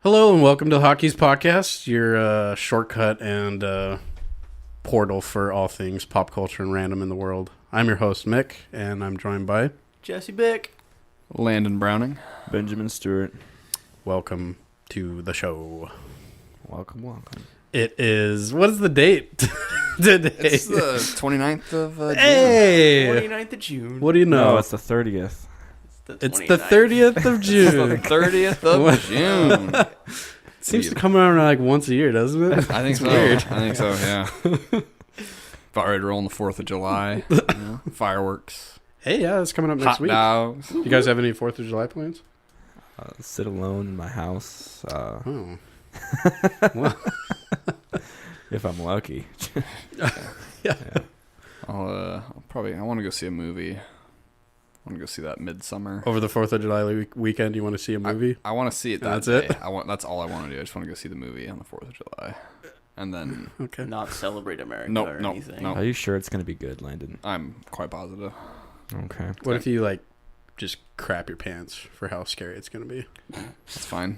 Hello and welcome to the Hot+keys podcast, your shortcut and portal for all things pop culture and random in the world. I'm your host, Mick, and I'm joined by Jesse Bich, Landon Browning, Benjamin Stuart. welcome to the show. Welcome. It is, what is the date today? It's the 29th of June. Hey! 29th of June. What do you know? No, it's the 30th. It's the 30th of June. 30th of June. Seems to come around like once a year, doesn't it? I think so. Weird. I think so, yeah. About ready to roll on the 4th of July. You know, fireworks. Hey, yeah, it's coming up next Hot week. dogs. You guys have any 4th of July plans? Sit alone in my house. Oh. If I'm lucky. Yeah. I'll probably, I want to go see a movie. I want to go see that Midsummer. Over the 4th of July weekend, you want to see a movie? I want to see it that That's day. it? That's all I want to do. I just want to go see the movie on the 4th of July. And then Okay. Not celebrate America No, or no, anything. no. Are you sure it's going to be good, Landon? I'm quite positive. Okay. What if you, like, just crap your pants for how scary it's going to be? It's fine.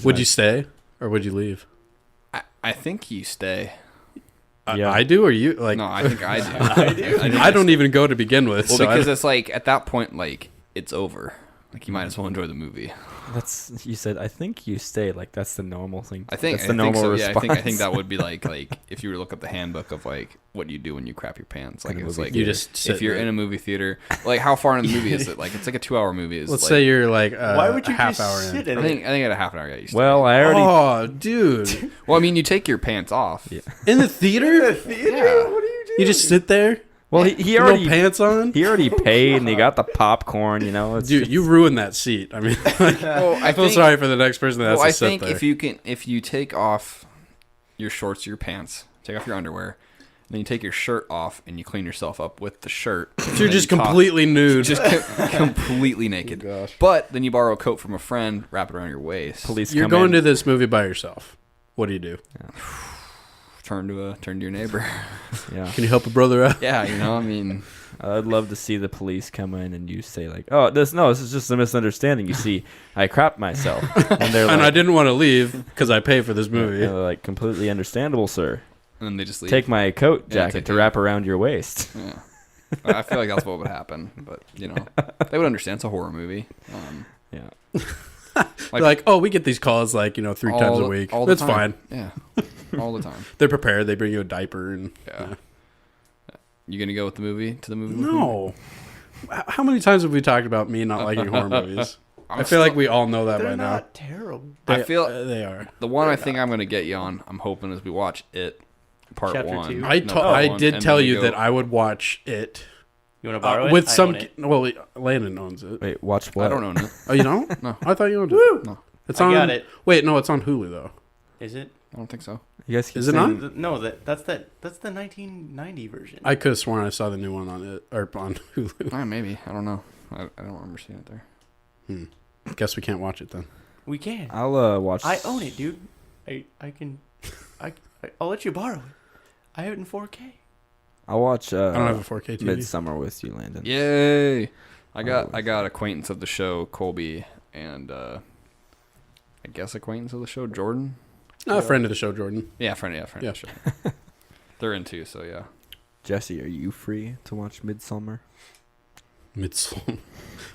Would you stay or would you leave? I think you stay. Yeah. I do or you? Like, No, I think I do. I do. think I don't even go to begin with. Well, so because it's like at that point, like it's over. Like you might as well enjoy the movie. You said, I think you stay. Like, that's the normal thing. I think that's the I think normal so. response. Yeah, I think that would be like if you were to look up the handbook of like what you do when you crap your pants. Like In a it's movie like you just sit if you're there. in a movie theater, like how far in the movie is it? Like it's like a 2-hour movie. Is Let's like, say you're like Why would you half just hour sit in. in I it? think at a half an hour. Yeah, you stay. Well, I already... Oh, dude. Well, I mean, you take your pants off. Yeah. In the theater? Yeah. What are you doing? You just sit there? Well, he With already... no pants on? He already paid, and he got the popcorn, you know? It's Dude, just- you ruined that seat. I mean, like, Well, I feel sorry for the next person that has Well, to I sit think there. if you take off your shorts, your pants, take off your underwear, then you take your shirt off and you clean yourself up with the shirt. So and you're then just you toss- completely nude. just completely naked. Oh, gosh. But then you borrow a coat from a friend, wrap it around your waist. Police You're come going in. to this movie by yourself. What do you do? Turn to your neighbor. Yeah. Can you help a brother out? Yeah, you know, I mean, I'd love to see the police come in and you say like, "Oh, this is just a misunderstanding. You see, I crapped myself." And they're like, And I didn't want to leave because I pay for this movie. they're like, "Completely understandable, sir. and then they just leave. Take my coat Yeah, jacket take to it. wrap around your waist." Yeah. I feel like that's what would happen, but you know, they would understand. It's a horror movie. Yeah. They're like, oh, we get these calls like, 3 times a week. all the That's time. fine. Yeah, all the time. They're prepared. They bring you a diaper and Yeah. You gonna go with the movie to the movie? No. How many times have we talked about me not liking horror movies? I feel like we all know that They're by now. not terrible. I feel They are. the one I think I'm gonna get you on. I'm hoping as we watch it, part Chapter 1. two? I No, part I one, did and tell then we you go- that I would watch it You want to borrow it? with I some. own it. Well, Landon owns it. Wait, watch what? I don't own it. Oh, you don't? No. I thought you owned it. No. It's I on. got it. Wait, no, it's on Hulu though. Is it? I don't think so. You guys keep Is it saying- on? No, that's the 1990 version. I could have sworn I saw the new one on it or on Hulu. Maybe. I don't know. I don't remember seeing it there. Guess we can't watch it then. We can. I'll watch. I own it, dude. I can. I'll let you borrow it. I have it in 4K. I'll watch. I don't have a 4K TV. Midsummer with you, Landon. Yay! I got acquaintance of the show Colby and I guess acquaintance of the show Jordan. A friend of the show, Jordan. Yeah, friend Yeah. of the show. They're in too, so yeah. Jesse, are you free to watch Midsummer? Midsummer.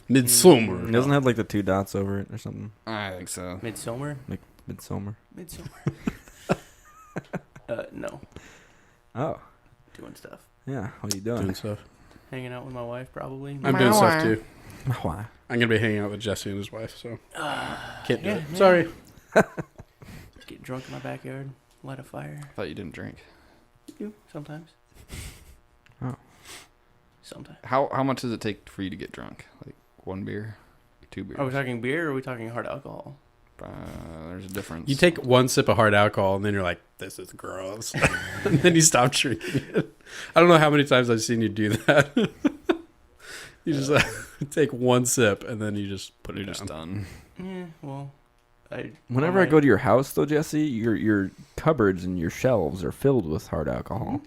Midsummer. It doesn't have like the 2 dots over it or something. I think so. Midsummer. Midsummer. Midsummer. No. Oh, Doing stuff. yeah. What are you Doing doing? stuff. Hanging out with my wife, probably. I'm doing stuff too. Why? I'm gonna be hanging out with Jesse and his wife, so can't do yeah, it. man. Sorry. Get drunk in my backyard. Light a fire. I thought you didn't drink. You sometimes. Oh. Sometimes. How much does it take for you to get drunk? Like 1 beer, 2 beers? Are we talking beer or are we talking hard alcohol? There's a difference. You take one sip of hard alcohol and then you're like, "This is gross," and then you stop drinking it. I don't know how many times I've seen you do that. You just take one sip and then you just put You're it just down. done. Yeah, well, Whenever I go to your house, though, Jesse, your cupboards and your shelves are filled with hard alcohol.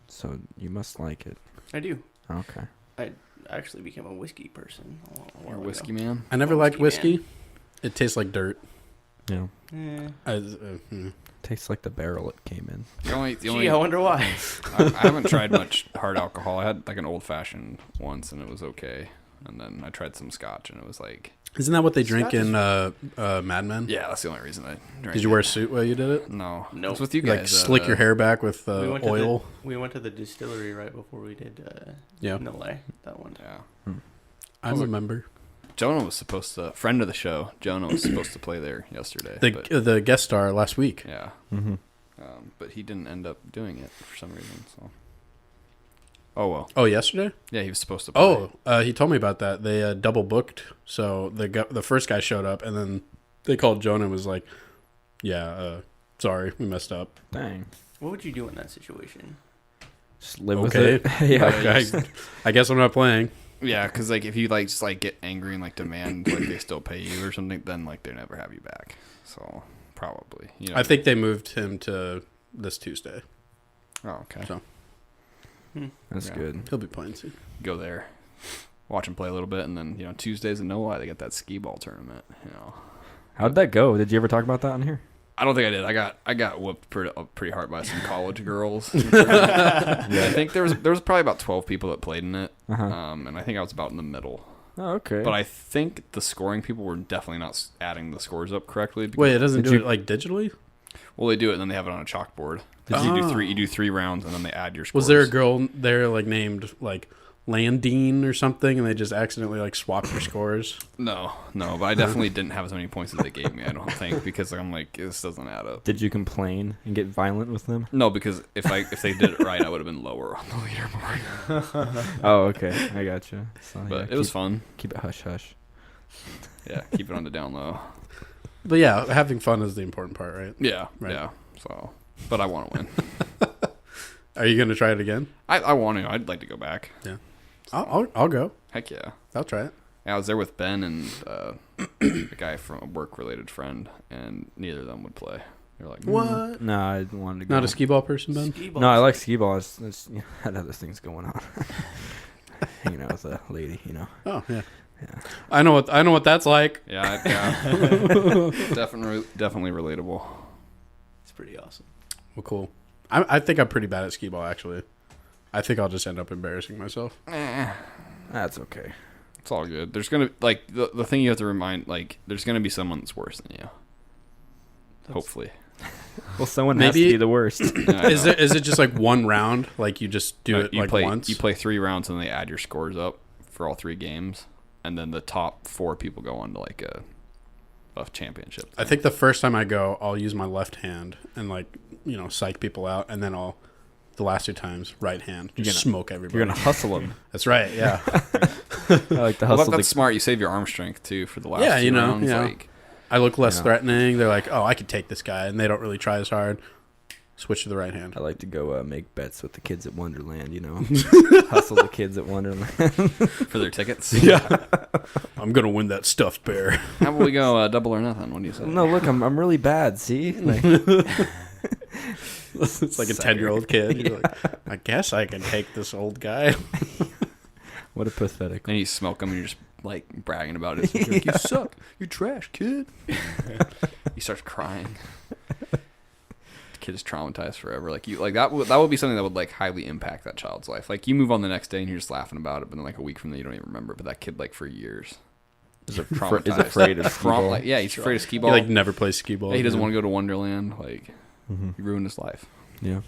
So you must like it. I do. Okay. I actually became a whiskey person. You're a whiskey man. I never liked Whiskey whiskey. It tastes like dirt. Yeah. Tastes like the barrel it came in. Gee, I wonder why. I haven't tried much hard alcohol. I had like an old fashioned once, and it was okay. And then I tried some scotch, and it was like. Isn't that what they drink in Mad Men? Yeah, that's the only reason I drank. Did you wear a suit while you did it? No. Nope. It's with you guys. Like slick your hair back with oil? We went to the distillery right before we did No Lie, that one. Yeah. I remember. Jonah was supposed to, friend of the show, Jonah was supposed to play there yesterday. The guest star last week. Yeah. Mm-hmm. But he didn't end up doing it for some reason, so. Oh, well. Oh, yesterday? Yeah, he was supposed to play. He told me about that. They double booked. So the first guy showed up, and then they called Jonah and was like, yeah, sorry, we messed up. Dang. What would you do in that situation? Just live with it. Yeah. I guess I'm not playing. Yeah, because like if you like just like get angry and like demand like they still pay you or something, then like they never have you back. So probably. You know, I think they moved him to this Tuesday. Oh, okay. So That's good. he'll be playing soon. Go there, watch him play a little bit, and then Tuesdays in No Lie they get that skee ball tournament. How'd that go? Did you ever talk about that on here? I don't think I did. I got whooped pretty hard by some college girls. I think there was probably about 12 people that played in it, and I think I was about in the middle. Oh, okay. But I think the scoring people were definitely not adding the scores up correctly. Wait, it doesn't do it like digitally? Well, they do it and then they have it on a chalkboard. You do three rounds and then they add your scores. Was there a girl there like named like Landine or something, and they just accidentally like swapped your scores? No, but I definitely didn't have as many points as they gave me. I don't think, because I'm like, this doesn't add up. Did you complain and get violent with them? No, because if they did it right, I would have been lower on the leaderboard. Oh, okay, I gotcha. So, But it was fun. Keep it hush hush. Yeah, keep it on the down low. But yeah, having fun is the important part, right? Yeah, Right. yeah. So, but I want to win. Are you gonna try it again? I want to. I'd like to go back. Yeah, I'll go. Heck yeah. I'll try it. Yeah, I was there with Ben and a guy from a work-related friend, and neither of them would play. They were like, What? No, I wanted to go. Not a skee ball person, Ben? No, I like skee ball. It's had other things going on. Hanging out with a lady, Oh yeah. I know what that's like. Yeah. definitely relatable. It's pretty awesome. Well, cool. I think I'm pretty bad at skee ball, actually. I think I'll just end up embarrassing myself. That's okay. It's all good. There's gonna like the thing you have to remind, like there's gonna be someone that's worse than you. Hopefully. Well, someone has to be the worst. Yeah, Is it just like one round? Like you just do it once? You play 3 rounds and they add your scores up for all 3 games, and then the top 4 people go on to like a championship thing. I think the first time I go, I'll use my left hand and psych people out, and then the last 2 times right hand, just smoke everybody. You're gonna hustle them. That's right. Yeah. I like the hustle. That's smart. You save your arm strength too for the last 2 rounds. Yeah. Like, I look less threatening. They're like, oh, I could take this guy, and they don't really try as hard. Switch to the right hand. I like to go make bets with the kids at Wonderland. Hustle the kids at Wonderland for their tickets. Yeah. I'm gonna win that stuffed bear. How about we go double or nothing? What do you say? No, look, I'm really bad. See. It's like a 10-year-old kid. You're like, I guess I can take this old guy. What a pathetic. And you smoke them and you're just like bragging about it. You're like, you suck. You're trash, kid. He starts crying. The kid is traumatized forever. That would be something that would like highly impact that child's life. Like you move on the next day and you're just laughing about it, but then like a week from then you don't even remember. But that kid like for years is traumatized. Is afraid of skee ball. Yeah, he's afraid of skee ball. He like never plays skee ball. Yeah, he doesn't want to go to Wonderland. Like he ruined his life. Yeah.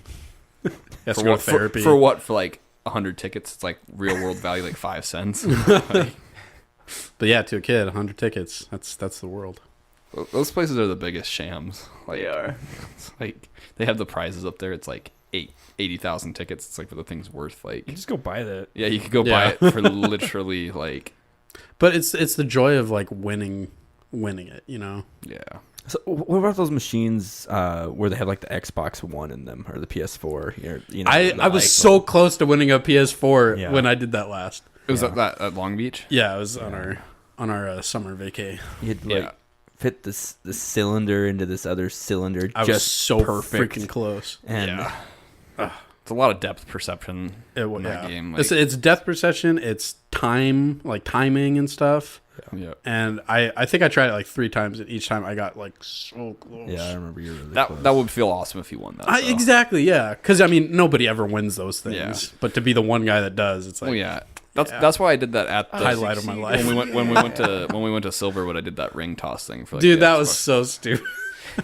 Has to go to therapy. For what? For like 100 tickets. It's like real world value, like 5 cents. Like, but yeah, to a kid, 100 tickets. That's the world. Those places are the biggest shams. Like, They are. It's like they have the prizes up there. It's like 80,000 tickets. It's like what the thing's worth. Like You just go buy that. yeah, you could go buy it for literally like. But it's the joy of like winning it. Yeah. So what about those machines where they have like the Xbox One in them or the PS4? I was so close to winning a PS4 when I did that last. It was at Long Beach. Yeah, it was on our summer vacay. You had to fit this cylinder into this other cylinder. I just was so perfect. freaking close. And It's a lot of depth perception in that game. Like, it's depth perception. It's time, like timing and stuff. Yeah. And I think I tried it like 3 times, and each time I got like so close. Yeah, I remember you were really that close. that would feel awesome if you won that. Exactly, yeah. Because I mean, nobody ever wins those things. Yeah. But to be the one guy that does, it's like, Oh yeah. That's why I did that at the highlight of my life. when we went to Silverwood. I did that ring toss thing for like, dude, the that Xbox. was so stupid.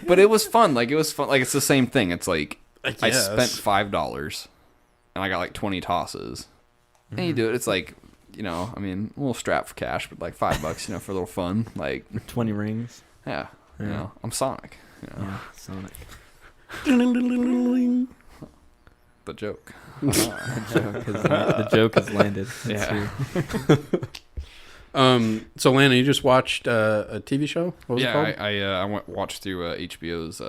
But it was fun. Like it was fun. Like it's the same thing. It's like I guess. spent $5 and I got like 20 tosses. And you do it. It's like, you know, I mean, a little strap for cash, but like $5, you know, for a little fun. Like 20 rings. yeah, you know, I'm Sonic. You know, Yeah, Sonic. the joke. The joke has landed. It's Yeah. here. So Landon, you just watched a TV show? What was it called? I watched through HBO's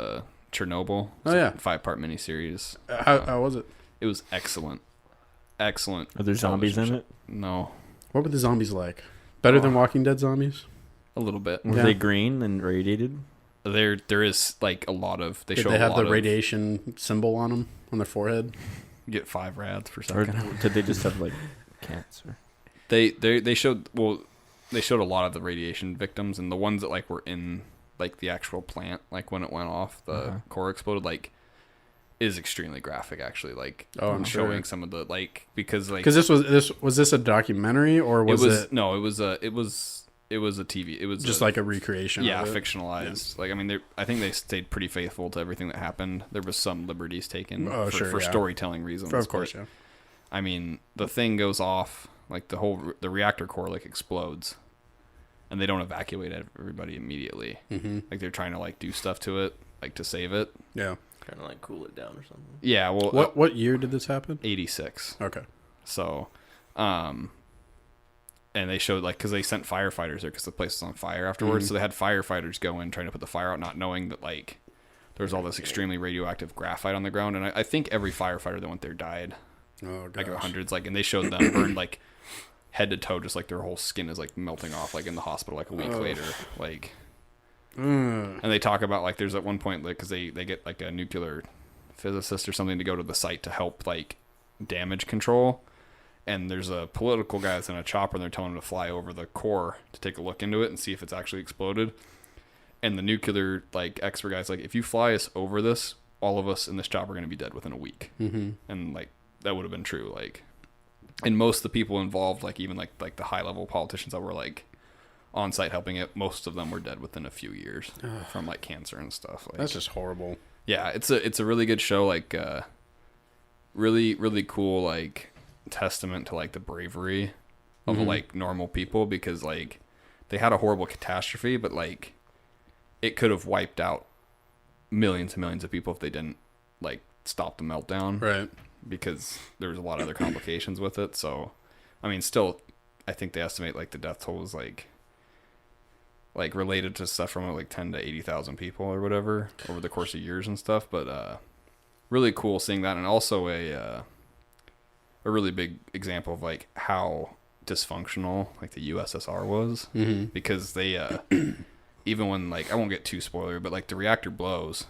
Chernobyl. Oh, yeah. 5-part miniseries. How was it? It was excellent. Excellent. Are there zombies in it? No, What were the zombies like? Better than Walking Dead zombies? a little bit. Were Yeah. they green and radiated? There is like a lot of Did show they a have lot the of- radiation symbol on them, on their forehead? You get 5 rads per Or second. did they just have like cancer? They showed a lot of the radiation victims, and the ones that like were in like the actual plant, like when it went off, the core exploded, like is extremely graphic actually. Like I'm showing sure. some of the like because was this a documentary or was it no, it was a TV. It was just a, like a recreation? yeah, of it? fictionalized. Like I mean, I think they stayed pretty faithful to everything that happened. There was some liberties taken for yeah. storytelling reasons. Of course, but, yeah. I mean, the thing goes off, like the reactor core like explodes, and they don't evacuate everybody immediately. Mm-hmm. Like they're trying to like do stuff to it, like to save it. Yeah. Kind of like cool it down or something. Yeah. Well, What year did this happen? 86. Okay. So, and they showed like because they sent firefighters there because the place was on fire afterwards. Mhm. So they had firefighters go in trying to put the fire out, not knowing that like there's all this extremely radioactive graphite on the ground. And I think every firefighter that went there died. Oh, Like gosh. hundreds, like, and they showed them burned like head to toe, just like their whole skin is like melting off, like in the hospital, like a week later, like. And they talk about like there's at one point like because they get like a nuclear physicist or something to go to the site to help like damage control, and there's a political guy that's in a chopper and they're telling him to fly over the core to take a look into it and see if it's actually exploded. And the nuclear like expert guy's like, if you fly us over this, all of us in this chopper are going to be dead within a week. Mm-hmm. And like that would have been true. Like, and most of the people involved, like even like the high level politicians that were like on site helping it, most of them were dead within a few years from like cancer and stuff. Like, That's just horrible. yeah, it's a really good show. Like, really really cool like testament to like the bravery of like normal people, because like they had a horrible catastrophe, but like it could have wiped out millions and millions of people if they didn't like stop the meltdown, Right. because there was a lot of other complications with it. So I mean, still I think they estimate like the death toll was like related to stuff from like 10 to 80,000 people or whatever over the course of years and stuff. But really cool seeing that, and also a really big example of like how dysfunctional like the USSR was, because they even when like I won't get too spoiler, but like the reactor blows,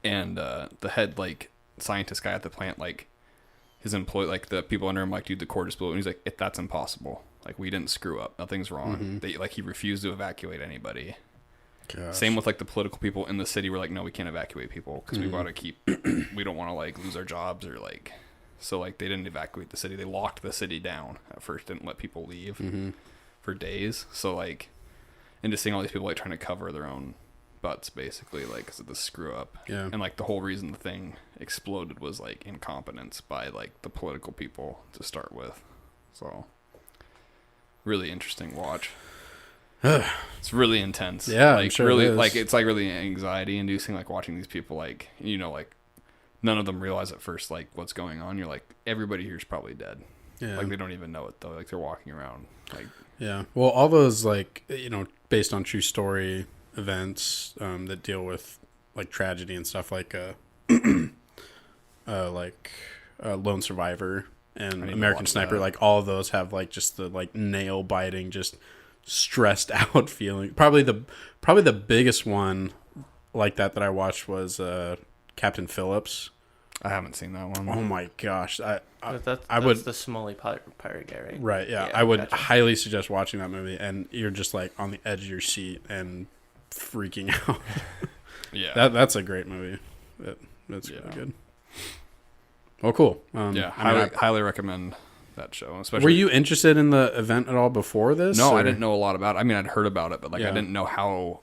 and the head like scientist guy at the plant, like his employee, like the people under him, like, dude, the core just blew, and he's like, that's impossible. Like, we didn't screw up. Nothing's wrong. They like he refused to evacuate anybody. Gosh. Same with like the political people in the city were like, no, we can't evacuate people because we want to keep, we don't want to like lose our jobs or like, so like they didn't evacuate the city. They locked the city down at first, didn't let people leave for days. So like, and just seeing all these people like trying to cover their own butts basically, like because of the screw up. Yeah. And like the whole reason the thing exploded was like incompetence by like the political people to start with. So really interesting watch. It's really intense. Yeah, I'm like sure really it is. like it's like really anxiety inducing, like watching these people, like, you know, like none of them realize at first like what's going on. You're like, everybody here's probably dead. Yeah. Like they don't even know it though. Like they're walking around like, Yeah. Well, all those, like, you know, based on true story events that deal with like tragedy and stuff, like Lone Survivor and need to American watch Sniper, that. like all of those have like just the like nail biting, just stressed out feeling. Probably the biggest one like that I watched was Captain Phillips. I haven't seen that one. Oh my gosh, That's would the Smalley pirate guy, right? right. Yeah, Yeah, I would gotcha. highly suggest watching that movie, and you're just like on the edge of your seat and freaking out. Yeah. That's a great movie. That's Yeah. really good. Well, cool. Yeah, I mean, highly recommend that show. Especially, were you interested in the event at all before this? No, or? I didn't know a lot about it. I mean, I'd heard about it, but like Yeah. I didn't know how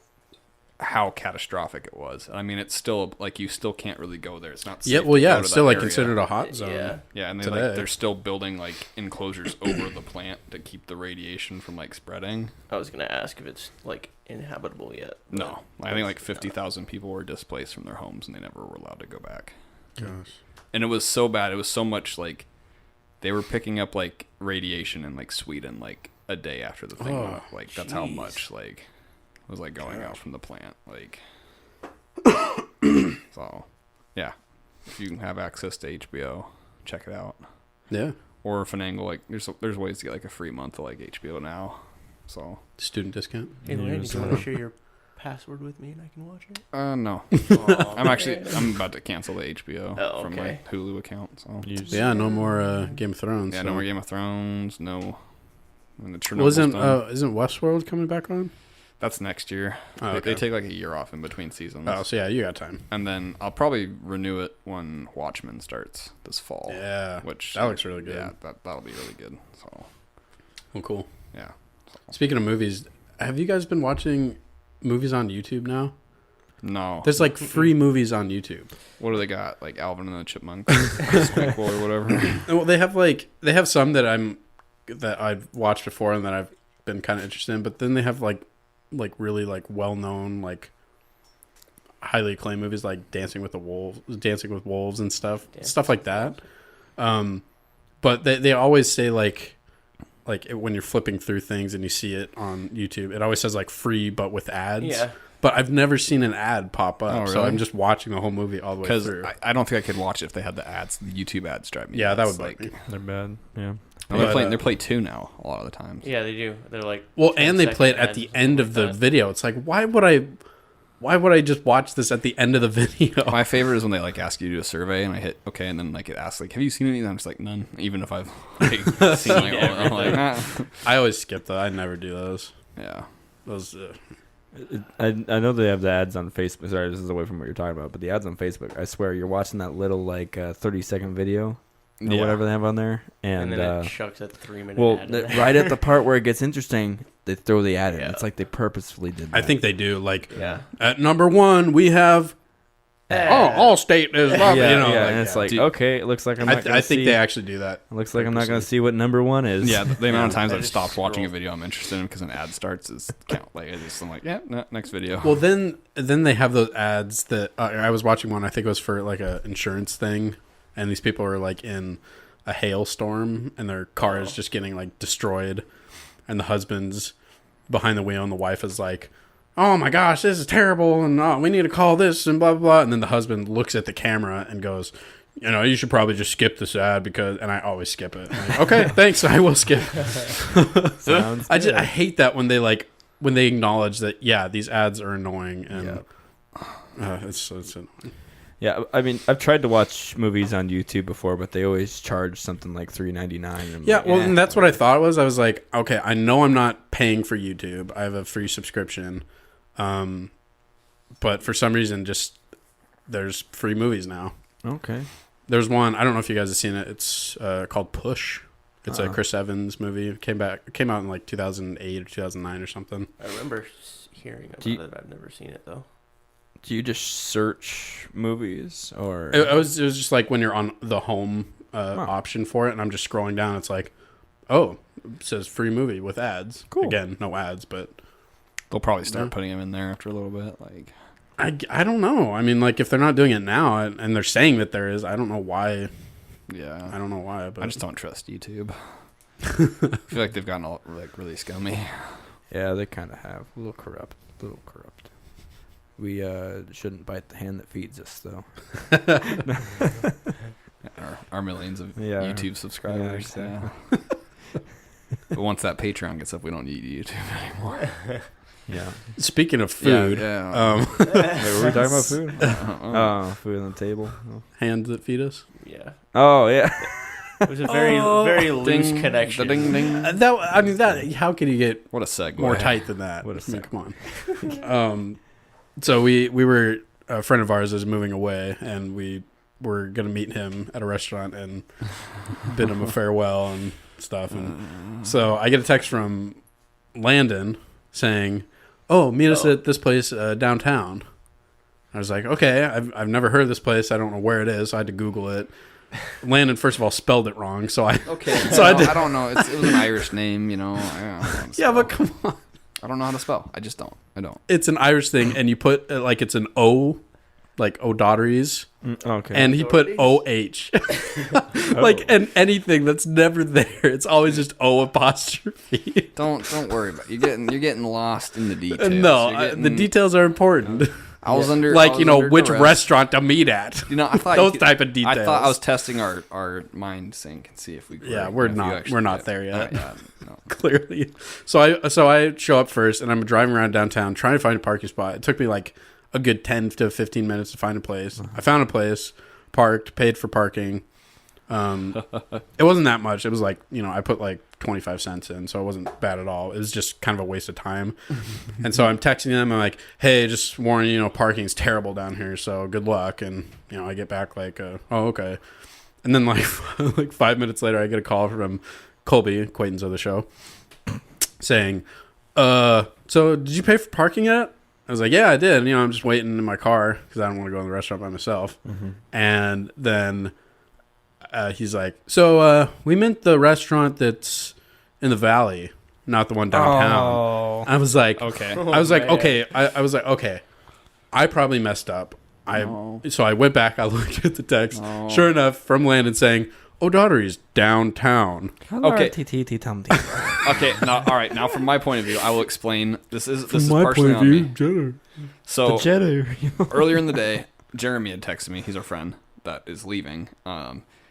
catastrophic it was. I mean, it's still like you still can't really go there. It's not safe. Yeah, well, to yeah, go it's to still that like area. considered a hot zone. Yeah. Yeah, and today. they're still building like enclosures over the plant to keep the radiation from like spreading. I was gonna ask if it's like inhabitable yet. but No, I think like it's 50,000 people were displaced from their homes and they never were allowed to go back. Gosh. And it was so bad. It was so much like they were picking up like radiation in like Sweden like a day after the thing. Oh, like that's how jeez. much like was like going out from the plant. Like so, yeah. If you have access to HBO, check it out. Yeah. Or finagle like there's ways to get like a free month of like HBO now. So Student discount. Hey, Yeah, Landon, do so- you want to share your password with me and I can watch it? no. Aw, I'm about to cancel the HBO Oh, from okay. my Hulu account. So Yeah, no more Game of Thrones. yeah, so. no more Game of Thrones. No. And the Chernobyl Well, isn't Westworld coming back on? That's next year. Oh, They okay. take like a year off in between seasons. Oh, so yeah, you got time. And then I'll probably renew it when Watchmen starts this fall. Yeah. Which That looks really good. Yeah, that'll be really good. So Well, cool. yeah. Speaking of movies, have you guys been watching movies on YouTube now? No. There's like free movies on YouTube. What do they got? Like Alvin and the Chipmunks, Squeakquel or whatever. Well, they have some that I've watched before and that I've been kind of interested in, but then they have like really like well-known like highly acclaimed movies like Dancing with Wolves and stuff like that. But they always say like when you're flipping through things and you see it on YouTube, it always says like free but with ads. Yeah. But I've never seen an ad pop up, Oh, so really? I'm just watching the whole movie all the way Because through. I don't think I could watch it if they had the ads. The YouTube ads drive me. Yeah, that nuts. would bug me. They're bad. Yeah. No, But, they're play 2 now a lot of the times. Yeah, they do. They're like. Well, and they 10-second play it at ads the or end something of the like that. video. It's like, why would I just watch this at the end of the video? My favorite is when they like ask you to do a survey and I hit okay and then like it asks like have you seen anything? I'm just like none. Even if I've like, seen like all, I'm like I always skip that. I never do those. yeah. Those. I know they have the ads on Facebook. Sorry, this is away from what you're talking about, but the ads on Facebook, I swear, you're watching that little like 30-second video or whatever they have on there, And and, then it chucks a 3-minute well, ad. in there. right at the part where it gets interesting, they throw the ad in. Yeah. It's like they purposefully did that. I think they do. Like Yeah. at number 1, we have Allstate is love. yeah, You know, yeah, like, and it's like Dude, okay, it looks like I'm not gonna I see. think they actually do that. It looks like I'm not going to see what number 1 is. Yeah, the amount of times I I've just stopped watching a scroll. video I'm interested in because an ad starts is count. Like I'm like, yeah, next video. Well, then they have those ads that I was watching one. I think it was for like a insurance thing, and these people are like in a hailstorm, and their car is just getting like destroyed, and the husband's behind the wheel, and the wife is like, "Oh my gosh, this is terrible," and we need to call this, and blah blah blah. And then the husband looks at the camera and goes, "You know, you should probably just skip this ad because," and I always skip it. I'm like, okay, thanks, I will skip. Sounds I good. hate that when they acknowledge that these ads are annoying and it's annoying. Yeah, I mean, I've tried to watch movies on YouTube before, but they always charge something like $3.99. Yeah, well, and that's what I thought it was. I was like, okay, I know I'm not paying for YouTube. I have a free subscription, but for some reason, just there's free movies now. Okay. There's one. I don't know if you guys have seen it. It's called Push. It's a Uh-uh. Chris Evans movie. It came out in like 2008 or 2009 or something. I remember hearing about Do you- it. I've never seen it though. Do you just search movies or? It was just like when you're on the home option for it, and I'm just scrolling down. It's like, oh, it says free movie with ads. Cool. Again, no ads, but They'll probably start Yeah. putting them in there after a little bit. Like I don't know. I mean, like if they're not doing it now, and they're saying that there is, I don't know why. yeah, I don't know why, but I just don't trust YouTube. I feel like they've gotten all like really scummy. Yeah, they kind of have a little corrupt. We shouldn't bite the hand that feeds us, though. Our millions of Yeah. YouTube subscribers. Yeah, Yeah. But once that Patreon gets up, we don't need YouTube anymore. Yeah. Speaking of food, Yeah. Wait, were we talking about food? Oh, food on the table. Oh, hands that feed us. Yeah. oh yeah. It was a very loose Ding, connection. Ding ding. That how can you get What a segue. more tight than that? What a I mean, come on. So we were, a friend of ours is moving away, and we were gonna meet him at a restaurant and bid him a farewell and stuff. And so I get a text from Landon saying, "Oh, meet us at this place downtown." I was like, "Okay, I've never heard of this place. I don't know where it is." So I had to Google it. Landon, first of all, spelled it wrong, so I Okay. So I did- I don't know. It was an Irish name, you know. I don't know how to yeah, spell. but come on, I don't know how to spell. I just don't. I don't. it's an Irish thing, and you put like it's an O, like O'Daughtery's. Okay. And he put OH. Like, and anything that's never there. It's always just O apostrophe. Don't worry about it. You're getting lost in the details. No, You're getting- the details are important. I was under Like, I was you know, under which duress. restaurant to meet at. You know, I thought Those you could- type of details. I thought I was testing our mind sync and see if we. Yeah, if we're you not- actually we're not get- there yet. Yeah, no. Clearly. So I show up first, and I'm driving around downtown trying to find a parking spot. It took me like a good 10 to 15 minutes to find a place. I found a place, parked, paid for parking. It wasn't that much. It was like, you know, I put like 25 cents in, so it wasn't bad at all. It was just kind of a waste of time. And so I'm texting them. I'm like, "Hey, just warning you, parking's terrible down here, so good luck." And, I get back like, "Oh, okay." And then like 5 minutes later, I get a call from Colby, acquaintance of the show, saying, "So did you pay for parking yet?" I was like, "Yeah, I did. I'm just waiting in my car because I don't want to go in the restaurant by myself." And then he's like, "So we meant the restaurant that's in the valley, not the one downtown." Oh. I was like, Okay. I was like, man. okay. I was like, okay. I probably messed up. No. So I went back. I looked at the text. No. Sure enough, from Landon saying, "O'Daughtery's downtown." Okay. Okay. Okay. Now, all right. Now, from my point of view, I will explain. This is partially on me. Jenner. So Jedi. earlier in the day, Jeremy had texted me. He's our friend that is leaving.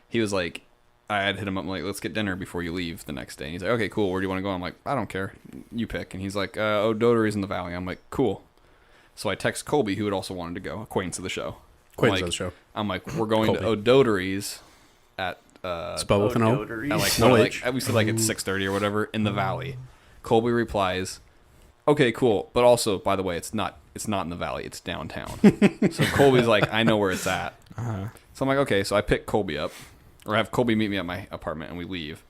He was like, I had hit him up. I'm like, "Let's get dinner before you leave the next day." And he's like, "Okay, cool. Where do you want to go?" I'm like, "I don't care. You pick." And he's like, "O'Daughtery's in the valley." I'm like, "Cool." So I text Colby, who had also wanted to go, acquaintance of the show. Acquaintance of the show. I'm like, "We're going to Colby. O'Daughtery's at Spell with an O. O'Daughtery's. at like, No what, H. like we said like it's 6:30 or whatever in the valley." Colby replies, "Okay, cool, but also, by the way, it's not in the valley, it's downtown." So Colby's like, "I know where it's at." Uh-huh. So I'm like, "Okay," so I pick Colby up, or have Colby meet me at my apartment, and we leave.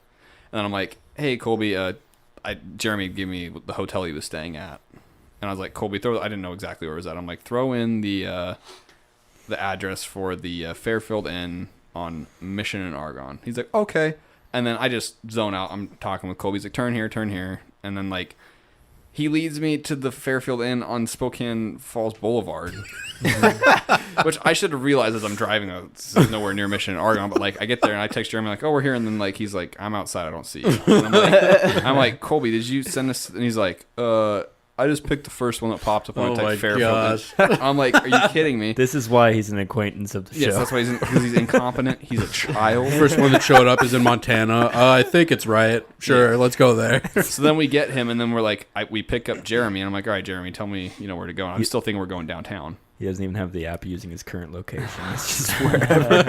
And then I'm like, "Hey, Colby, Jeremy gave me the hotel he was staying at," and I was like, "Colby, I didn't know exactly where it was at." I'm like, "Throw in the address for the Fairfield Inn on Mission and Argonne." He's like, "Okay," and then I just zone out. I'm talking with Colby. He's like, turn here," and then like he leads me to the Fairfield Inn on Spokane Falls Boulevard, which I should have realized as I'm driving. This is nowhere near Mission and Argonne, but like I get there and I text Jeremy like, "Oh, we're here," and then like he's like, "I'm outside, I don't see you." And I'm like, "Colby, did you send us?" And he's like, "I just picked the first one that popped up when Oh I my typed Fairfield." gosh. I'm like, "Are you kidding me?" This is why he's an acquaintance of the Yes, show. that's why because he's incompetent. He's a child. First one that showed up is in Montana. I think it's right. Sure, let's go there. So then we get him, and then we're like, we pick up Jeremy, and I'm like, "All right, Jeremy, tell me, where to go." And I'm still thinking we're going downtown. He doesn't even have the app using his current location. It's just wherever.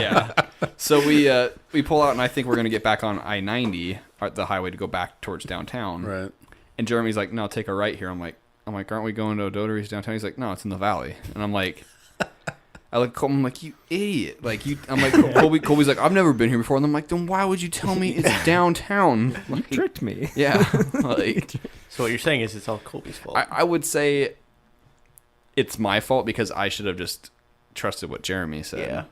Yeah. So we pull out, and I think we're gonna get back on I-90, the highway, to go back towards downtown. Right. And Jeremy's like, "No, take a right here." I'm like, "Aren't we going to O'Daughtery's downtown?" He's like, "No, it's in the valley." And I'm like, I'm like, "You idiot!" Like you, I'm like, Colby's like, "I've never been here before," and I'm like, "Then why would you tell me it's downtown?" You Like, tricked me. yeah. Like, So what you're saying is it's all Colby's fault. I would say it's my fault because I should have just trusted what Jeremy said. Yeah.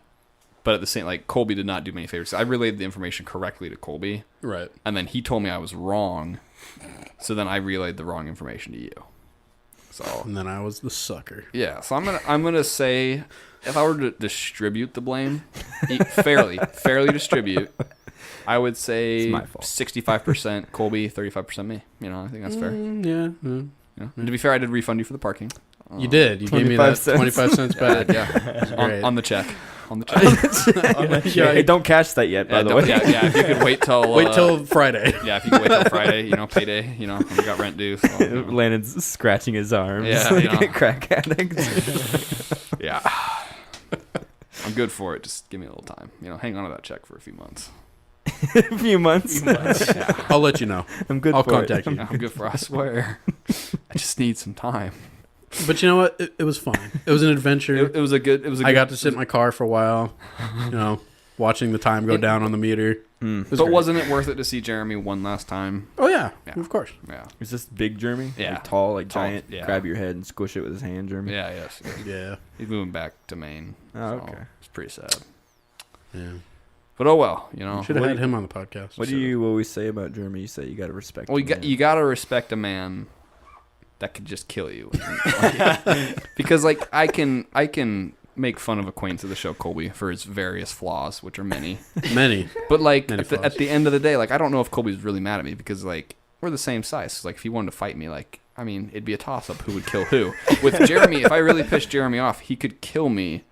But at the same, like, Colby did not do me any favors. I relayed the information correctly to Colby, Right. and then he told me I was wrong. So then I relayed the wrong information to you. So And then I was the sucker. yeah, so I'm gonna say, if I were to distribute the blame fairly distribute, I would say It's my fault. 65% Colby, 35% me. I think that's fair. Yeah. And to be fair, I did refund you for the parking. You did. You gave me that 25 cents. 25 cents back. Yeah, Great. on the check. on the check. Hey, don't cash that yet, by the way. Yeah, if you could wait till Wait till Friday. Yeah, if you could wait till Friday, payday, when we got rent due. So, Landon's scratching his arms. Yeah, like a crack addict. Yeah. I'm good for it. Just give me a little time. Hang on to that check for a few months. A few months. Yeah. I'll let you know. I'm good I'll for contact it. you. I'm good for it. I swear. I just need some time. But you know what? It was fun. It was an adventure. It was a good. I got to sit in my car for a while, watching the time go down on the meter. But wasn't it worth it to see Jeremy one last time? Oh yeah, of course. Yeah. Is this big Jeremy? Yeah. Like tall, Tall, giant. yeah. Grab your head and squish it with his hand, Jeremy. Yeah. Yes. Yeah, He's moving back to Maine. Oh, so okay. It's pretty sad. yeah. But oh well. Should have had him on the podcast. What do you always say about Jeremy? You say you got to respect. Well, him, you got to respect a man that could just kill you. Because I can make fun of acquaintance of the show Colby for his various flaws, which are many. Many. But Many at the end of the day, I don't know if Colby's really mad at me because we're the same size. So, if he wanted to fight me, it'd be a toss up who would kill who. With Jeremy, if I really pissed Jeremy off, he could kill me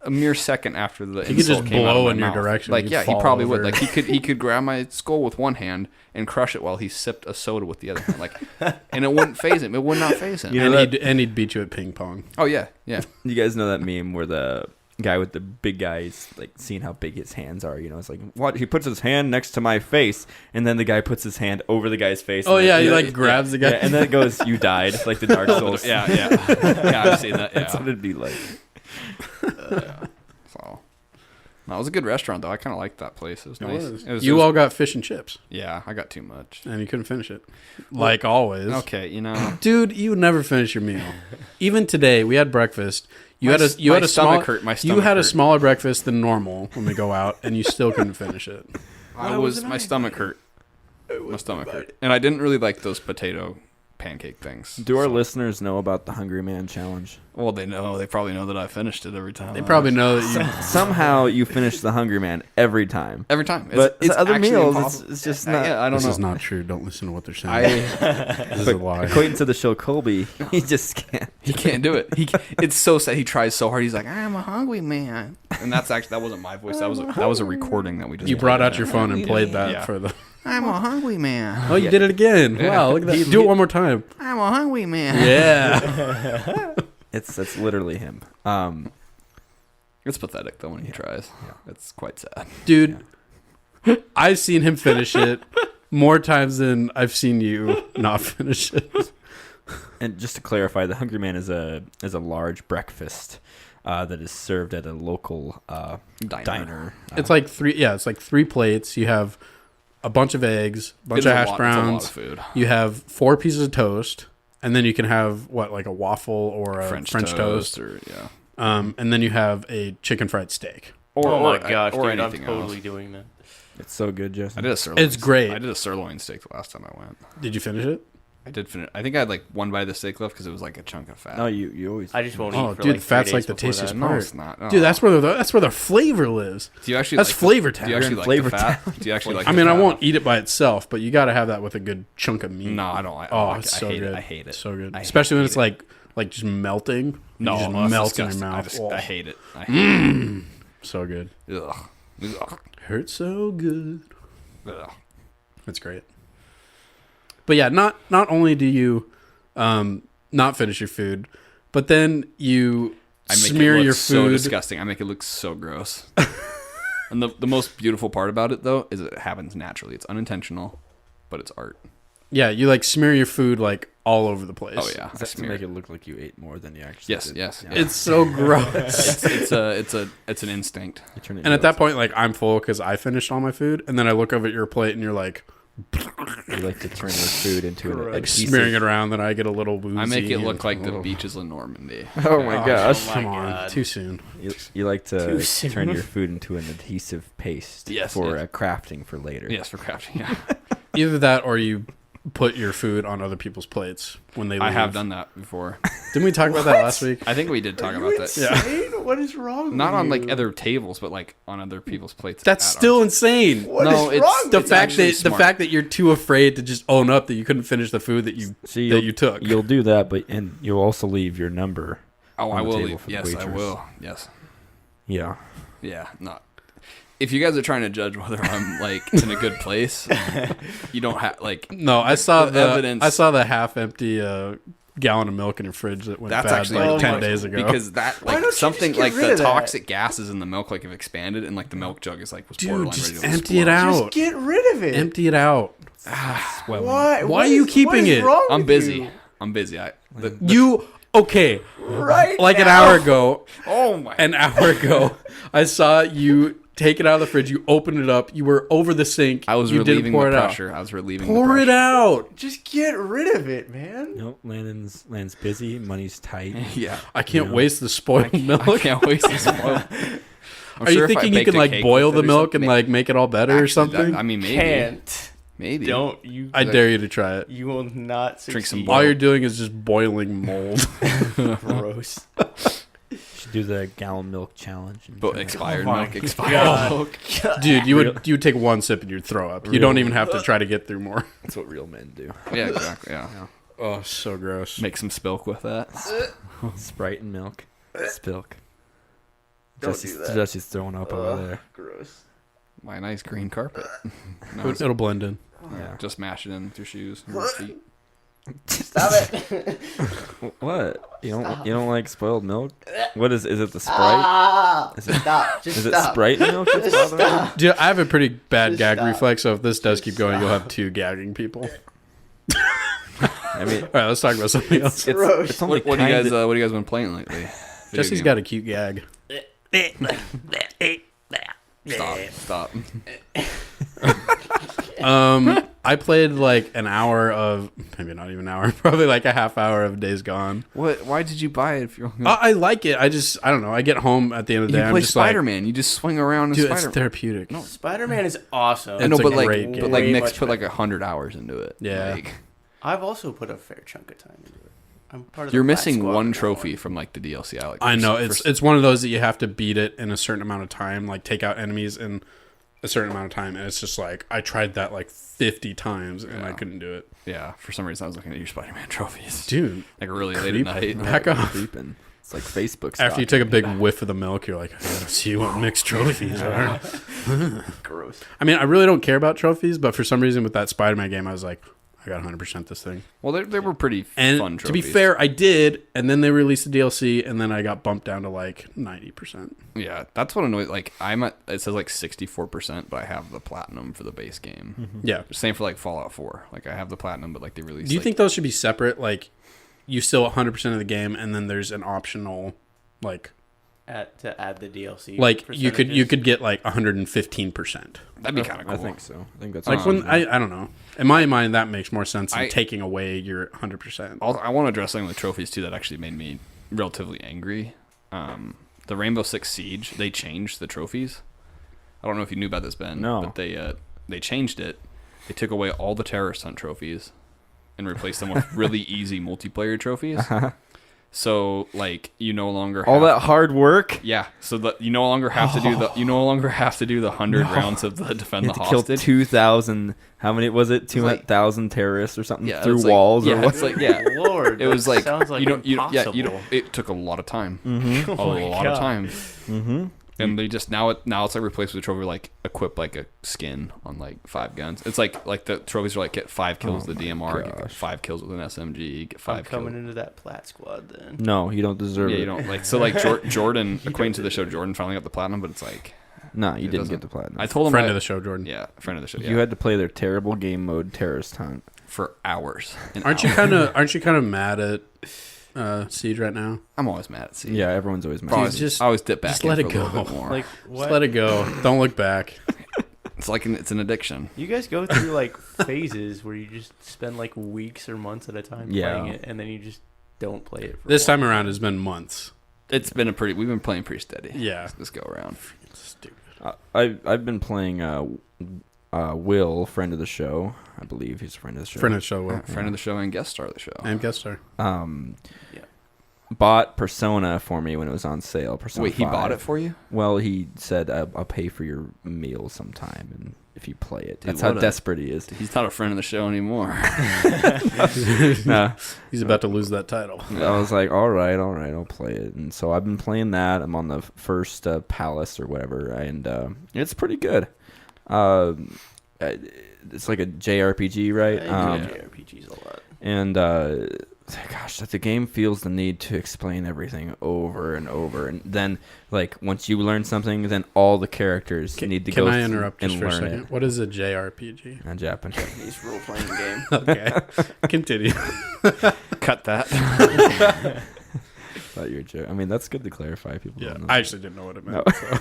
a mere second after the He could insult just came out of blow my in your mouth. direction. You'd He fall probably over. would. He could grab my skull with one hand and crush it while he sipped a soda with the other hand. And it wouldn't phase him. It would not phase him. And he'd beat you at ping pong. Oh yeah. You guys know that meme where the guy with the big guy's seeing how big his hands are. It's what he puts his hand next to my face, and then the guy puts his hand over the guy's face. Oh and yeah, then, he grabs the guy, and then it goes, "You died," like the Dark Souls. Yeah. I've seen that. Yeah. That's what it'd be like. So, no, it was a good restaurant though. I kind of liked that place. It was nice. It was all got fish and chips, Yeah, I got too much. and you couldn't finish it, like always. Okay, Dude, you never finish your meal. Even today, we had breakfast. You had a stomach small, hurt. My you stomach had a hurt. smaller breakfast than normal when we go out, and you still couldn't finish it. My stomach hurt. My stomach hurt, and I didn't really like those potato pancake things. Do our listeners know about the Hungry Man Challenge? Well, they know. They probably know that I finished it every time. They probably know that you. Somehow you finish the Hungry Man every time. Every time. But it's other actually meals, impossible. it's just not. Yeah, I don't This know. is not true. Don't listen to what they're saying. This is a lie. According to the show Colby, he just can't. He can't do it. It's so sad. He tries so hard. He's like, I'm a hungry man. And that wasn't my voice. That was a recording that we just. You brought out your phone and played that Yeah. for the. I'm a hungry man. Oh, you did it again! Wow, look at that. Do it one more time. I'm a hungry man. Yeah. That's literally him. It's pathetic though when he tries. Yeah. It's quite sad. Dude, I've seen him finish it more times than I've seen you not finish it. And just to clarify, the Hungry Man is a large breakfast that is served at a local diner. It's like three plates. You have a bunch of eggs, a bunch It's of a hash lot- browns. It's a lot of food. You have 4 pieces of toast, and then you can have like a waffle or a French toast. or yeah. And then you have a chicken fried steak. Oh my gosh, or dude, I'm anything totally else. doing that. It's so good, Jesse. I did a sirloin. It's great. I did a sirloin steak the last time I went. Did you finish it? I did finish. I think I had one bite of the steak left because it was like a chunk of fat. No, you always. I just won't Oh, eat for dude, like fat's 3 like days the before tastiest that. No, part. it's not. No. Dude, that's where the flavor lives. Do you actually? That's like flavor Do town. you actually in like flavor the fat? Do you actually like? I the mean, I fat? won't eat it by itself, but you got to have that with a good chunk of meat. No, I don't. Oh, like it's it. so I hate good. It. I hate it. So good, I especially when hate it's it. like just melting. No, you just that's melt in your disgusting. mouth. I hate it. I hate So good. it. Ugh. Ugh. Hurts so good. Ugh. It's great. But yeah, not only do you not finish your food, but then you I make smear it look your so food. disgusting. I make it look so gross. And the most beautiful part about it though is it happens naturally. It's unintentional, but it's art. Yeah, you smear your food all over the place. Oh yeah, I That's to smear make it. it look like you ate more than you actually Yes, did. yes. Yeah. It's so gross. It's an instinct. You turn it And at into that point, I'm full because I finished all my food, and then I look over at your plate, and you're you like to turn your food into an adhesive. smearing it around. Then I get a little woozy. I make it look and- like the oh. beaches in Normandy. Oh my gosh! Oh my Come on, God. too soon. You like to Too soon. turn your food into an adhesive paste Yes, for yes. crafting for later. Yes, for crafting. Yeah, Either that, or you put your food on other people's plates when they leave. I have done that before. Didn't we talk about that last week? I think we did talk about that. Yeah. What is wrong Not with on you? other tables, but on other people's plates. That's at still ours. insane. What No, is it's wrong The with fact actually that smart. the fact that you're too afraid to just own up that you couldn't finish the food that you See, that you took. You'll do that, but you'll also leave your number. Oh, on I the will table leave. for the Yes, I waitress. will. Yes. Yeah. Yeah, not. If you guys are trying to judge whether I'm like in a good place, you don't have like. No, I saw the evidence. I saw the half empty gallon of milk in your fridge that went That's bad actually like 10 much- days ago. because that Why don't like you something just get like rid the of that? toxic gases in the milk like have expanded and like the milk jug is like was borderline Dude, just ready to empty it explode. out. Just get rid of it. Empty it out. Why? Why are you keeping it? I'm busy. I'm busy. You okay? Right. Like an now. hour ago. Oh my! An hour ago, I saw you take it out of the fridge. You opened it up. You were over the sink. I was you relieving didn't pour the it out. pressure. I was relieving. Pour the it pressure. out. Just get rid of it, man. Nope. Landon's busy. Money's tight. Yeah, I can't Yeah. waste the spoiled milk. I can't waste this oil. Are you thinking you can like boil the milk and like make it all better or something? I mean, maybe. Can't. Maybe. Don't you? I dare you to try it. You will not succeed. Drink some All you're doing is just boiling mold. Gross. Should do the gallon milk challenge. and But try it. expired Oh my milk. Expired God. milk. Dude, you would take one sip and you'd throw up. You don't even have to try to get through more. That's what real men do. Yeah, exactly. Yeah. Oh, so gross. Make some spilk with that. Sprite and milk. Spilk. Don't Jesse's, do that. Jesse's throwing up over there. Gross. My nice green carpet. No, It'll blend in. Yeah. just mash it in with your shoes and your feet. Stop it. What? You don't like spoiled milk? What is it the Sprite? Ah, Is it- stop. Just Is it stop. Sprite milk? that's Just bothering you? stop. Dude, I have a pretty bad Just gag stop. reflex, so if this does keep Just going, you'll stop. have two gagging people. I mean, All right, let's talk about something else. Gross. it's only What do you guys? kinda- What do you guys been playing lately? Video Jesse's game. got a cute gag. Stop. I played like an hour of, maybe not even an hour, probably like a half hour of Days Gone. What? Why did you buy it if you're? I like it. I don't know. I get home at the end of the You day. play I'm just Spider-Man. You just swing around like, in dude, it's Spider-Man. therapeutic. No. Spider-Man is awesome. It's No, a but like, great game. but like Way Nick's much put like better. 100 hours into it. Yeah. Like, I've also put a fair chunk of time into it. I'm part of you're the Black missing Squad one now. trophy from like the DLC. I know it's one of those that you have to beat it in a certain amount of time, like take out enemies in a certain amount of time, and it's just like I tried that like 50 times and I Yeah. couldn't do it. Yeah. For some reason, I was looking at your Spider-Man trophies. Dude, Like really late creep. at night. Back off. creeping. It's like Facebook. After you stalking. take a big whiff of the milk, you're like, I gotta see what mixed trophies are. Gross. I mean, I really don't care about trophies, but for some reason with that Spider-Man game, I was like, I got 100% this thing. Well, they were pretty And fun to be trophies. fair, I did, and then they released the DLC, and then I got bumped down to like 90%. Yeah, that's what annoys. Like I'm at, it says like 64%, but I have the platinum for the base game. Yeah. Same for like Fallout 4. Like I have the platinum, but like they released. Do you like, think those should be separate? Like, you still 100% of the game, and then there's an optional, like To add the DLC. you could get like 115%. that'd be kind of cool? I think so. I think that's Like when awesome. I don't know. In my mind, that makes more sense than I- taking away your 100%. I want to address something with trophies too that actually made me relatively angry. The Rainbow Six Siege, they changed the trophies. I don't know if you knew about this, Ben. No. But they changed it. They took away all the terrorist hunt trophies and replaced them with really easy multiplayer trophies. So like you no longer have all that hard work. Yeah, so that you no longer have to do the 100 rounds of the defend You the have to kill hostage. 2,000. How many was it? like- 2,000 terrorists or something Yeah, through it's like- walls yeah, or what? it's like yeah. Lord, It was that like sounds like you don't impossible. it took a lot of time, Mm-hmm. a my lot of God. time, Mm-hmm. and they just now it's like replaced with a trophy like equip like a skin on like 5 guns. It's like the trophies are like get 5 kills Oh with the DMR, get gosh. 5 kills with an SMG, get I'm 5 coming kills. into that plat squad then. No, you don't deserve Yeah, it. you don't like so like Jordan, acquaintance of the show, Jordan finally got the platinum, but it's like No, you It didn't doesn't- get the platinum. I told him Friend of the show, Jordan. yeah, friend of the show. You Yeah, had to play their terrible game mode terrorist hunt. for hours. and Aren't you hours. kind of mad at Siege right now? I'm always mad at Siege. Yeah, everyone's always mad. I Dude, always, just- I always dip back just in let for it a little go. bit more. Like Just what? let it go. Don't look back. It's like it's an addiction. You guys go through like phases where you just spend like weeks or months at a time Yeah. playing it, and then you just don't play it. For This a while. time around has been months. It's been we've been playing pretty steady. Yeah. This go around. Stupid. I've been playing Will, friend of the show. I believe he's a friend of the show. Friend of the show, Will. Friend of the show and guest star of the show. And guest star. Yeah. Bought Persona for me when it was on sale. Persona Wait, he 5. bought it for you? Well, he said I'll pay for your meal sometime, and if you play it. Dude, That's how desperate he is. He's not a friend of the show anymore. Nah, He's about to lose that title. I was like, all right, I'll play it. And so I've been playing that. I'm on the first palace or whatever, and it's pretty good. It's like a JRPG, right? I enjoy JRPGs a lot. And gosh, that the game feels the need to explain everything over and over, and then like once you learn something, then all the characters need to go. Can I interrupt and just for a learn second? it. What is a JRPG? In Japanese. Japanese role-playing game. Okay, continue. Cut that. Thought you were joking. I mean, that's good to clarify. People. Yeah, don't know. I actually didn't know what it meant. No. So.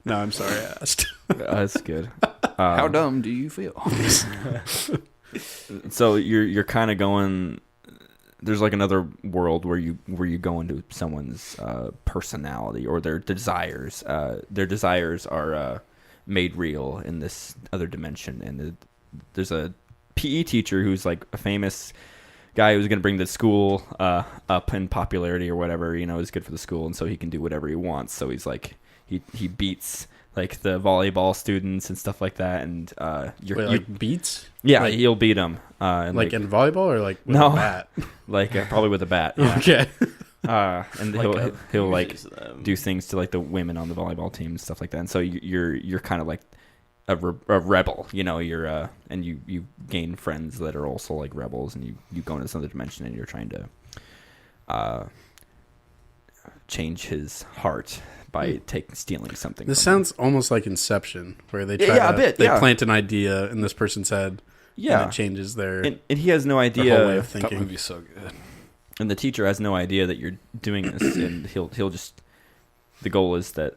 No, I'm sorry I asked. That's good. How dumb do you feel? So you're kind of going. There's like another world where you go into someone's personality or their desires. Their desires are made real in this other dimension, and there's a PE teacher who's like a famous guy who's going to bring the school up in popularity or whatever. You know, is good for the school, and so he can do whatever he wants. So he's like he beats like the volleyball students and stuff like that, and Like beats? yeah, like, he'll beat them. And like in volleyball or like with No. a bat? like probably with a bat. Yeah. Okay. And he'll like uses them. do things to like the women on the volleyball team and stuff like that. And so you're kind of like a rebel, you know. You're and you gain friends that are also like rebels, and you go into this other dimension, and you're trying to change his heart by stealing something. This from him. sounds almost like Inception, where they try Yeah, to a bit, they yeah. plant an idea in this person's head, Yeah, and it changes their and he has no whole way idea, of That thinking. would be so good. and the teacher has no idea that you're doing this, and he'll just. The goal is that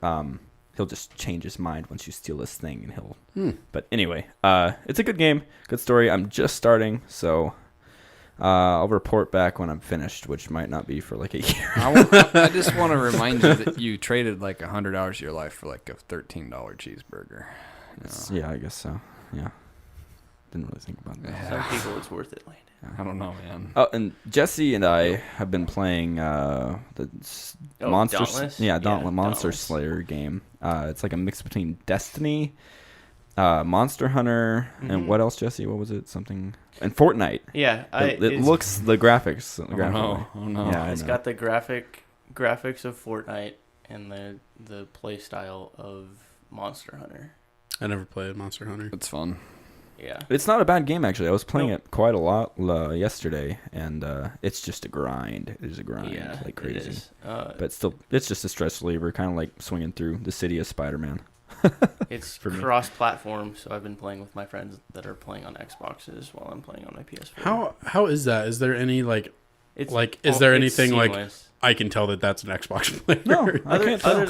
he'll just change his mind once you steal this thing, and he'll. But anyway, it's a good game, good story. I'm just starting, so I'll report back when I'm finished, which might not be for like a year. I just want to remind you that you traded like 100 hours of your life for like a $13 cheeseburger. Yeah, I guess so. Yeah, didn't really think about that. Some people, it's worth it, Landon. I don't know, man. Oh, and Jesse and I have been playing the Monster, Dauntless? Dauntless Monster Dauntless. Slayer game. It's like a mix between Destiny, Monster Hunter, and what else, Jesse? What was it? Something and Fortnite. Yeah, It it's- looks the graphics. Oh no. Yeah, I It's know. got the graphics of Fortnite and the play style of Monster Hunter. I never played Monster Hunter. It's fun. Yeah. It's not a bad game, actually. I was playing Nope. it quite a lot yesterday, and it's just a grind. It is a grind, Yeah, like crazy. It is. But still, it's just a stress reliever, kind of like swinging through the city of Spider-Man. It's for me. cross-platform, so I've been playing with my friends that are playing on Xboxes while I'm playing on my PS4. How is that? Is there any like It's like is there it's anything like seamless. I can tell that that's an Xbox player? No, I Other, can't tell. other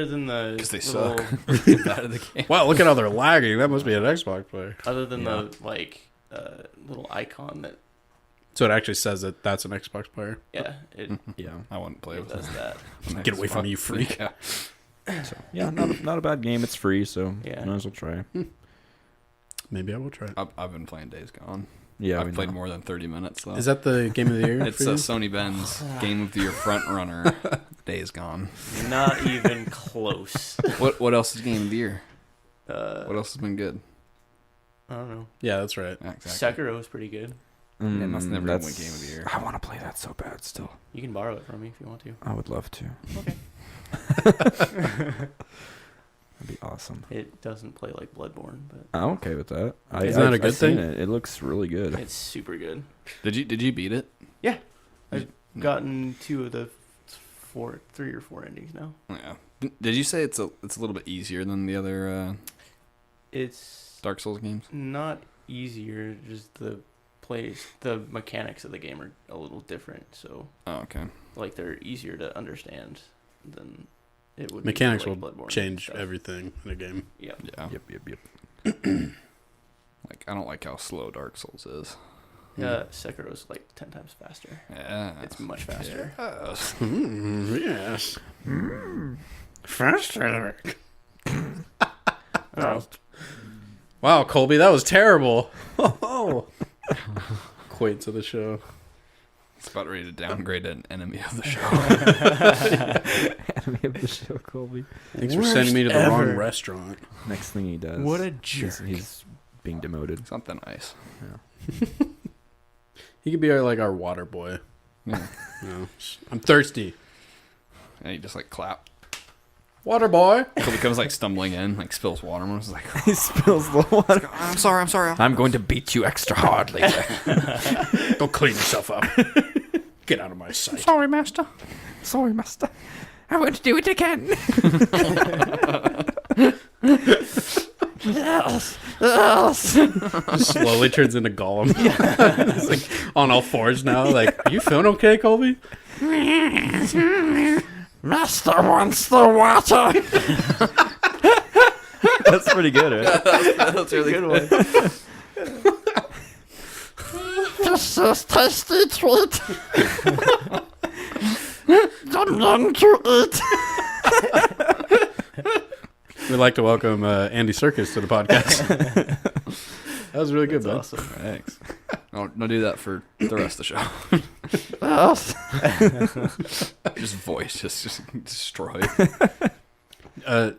than the 'Cause they little- suck. Out of the game. Wow, look at how they're lagging. That must be an Xbox player. other than Yeah. the like little icon that So it actually says that that's an Xbox player. yeah it, Yeah. I wouldn't play it with does that. that. Get away from me, you freak. Yeah. So yeah, not a bad game. It's free, so Yeah. might as well try. Maybe I will try it. I've been playing Days Gone. Yeah, I've played more than 30 minutes though. Is that the game of the year? It's for you? Sony Ben's Game of the Year front runner. Days Gone. Not even close. What else is Game of the Year? What What else has been good? I don't know. Yeah, that's right. Yeah, exactly. Sekiro is pretty good. Yeah, that's never gonna win that's- Game of the Year. I want to play that so bad. Still, You can borrow it from me if you want to. I would love to. Okay. That'd be awesome. It doesn't play like Bloodborne, but I'm okay with that. Isn't that a I've good seen thing? It looks really good. it's super good. Did you beat it? Yeah. I've No. gotten 2 of the 3 or 4 endings now. Yeah. Did you say it's a little bit easier than the other It's Dark Souls games? not easier, just the mechanics of the game are a little different, so Oh, okay. like they're easier to understand than it would Mechanics be for, will like, Bloodborne change stuff. everything in a game. Yep. Yeah. Yep. Like I don't like how slow Dark Souls is. Sekiro's like 10 times faster. Yeah. It's much faster. Yes. Yes. Faster. Oh, Wow, Colby, that was terrible. Oh. Quaint to the show. It's about ready to downgrade an enemy of the show. Enemy of the show, Colby. Thanks for sending me to the wrong restaurant. Next thing he does. What a jerk. He's being demoted. Something nice. He could be like our water boy. Yeah. I'm thirsty. And you just like clap. Water boy. Kobe comes like stumbling in, like spills water. And was like, He spills the water. I'm sorry. I'm going to beat you extra hard later. Go clean yourself up. Get out of my sight. Sorry, master. Sorry, master. I want to do it again. Yes. Just slowly turns into Gollum. It's like on all fours now. Like, are you feeling okay, Colby? Master wants the water. That's pretty good, right? That's a really good one. This is tasty treat. Don't long to eat. We'd like to welcome Andy Serkis to the podcast. That was really good, bud. Awesome. Thanks. No, do that for the rest of the show. Just voice, just destroyed. Do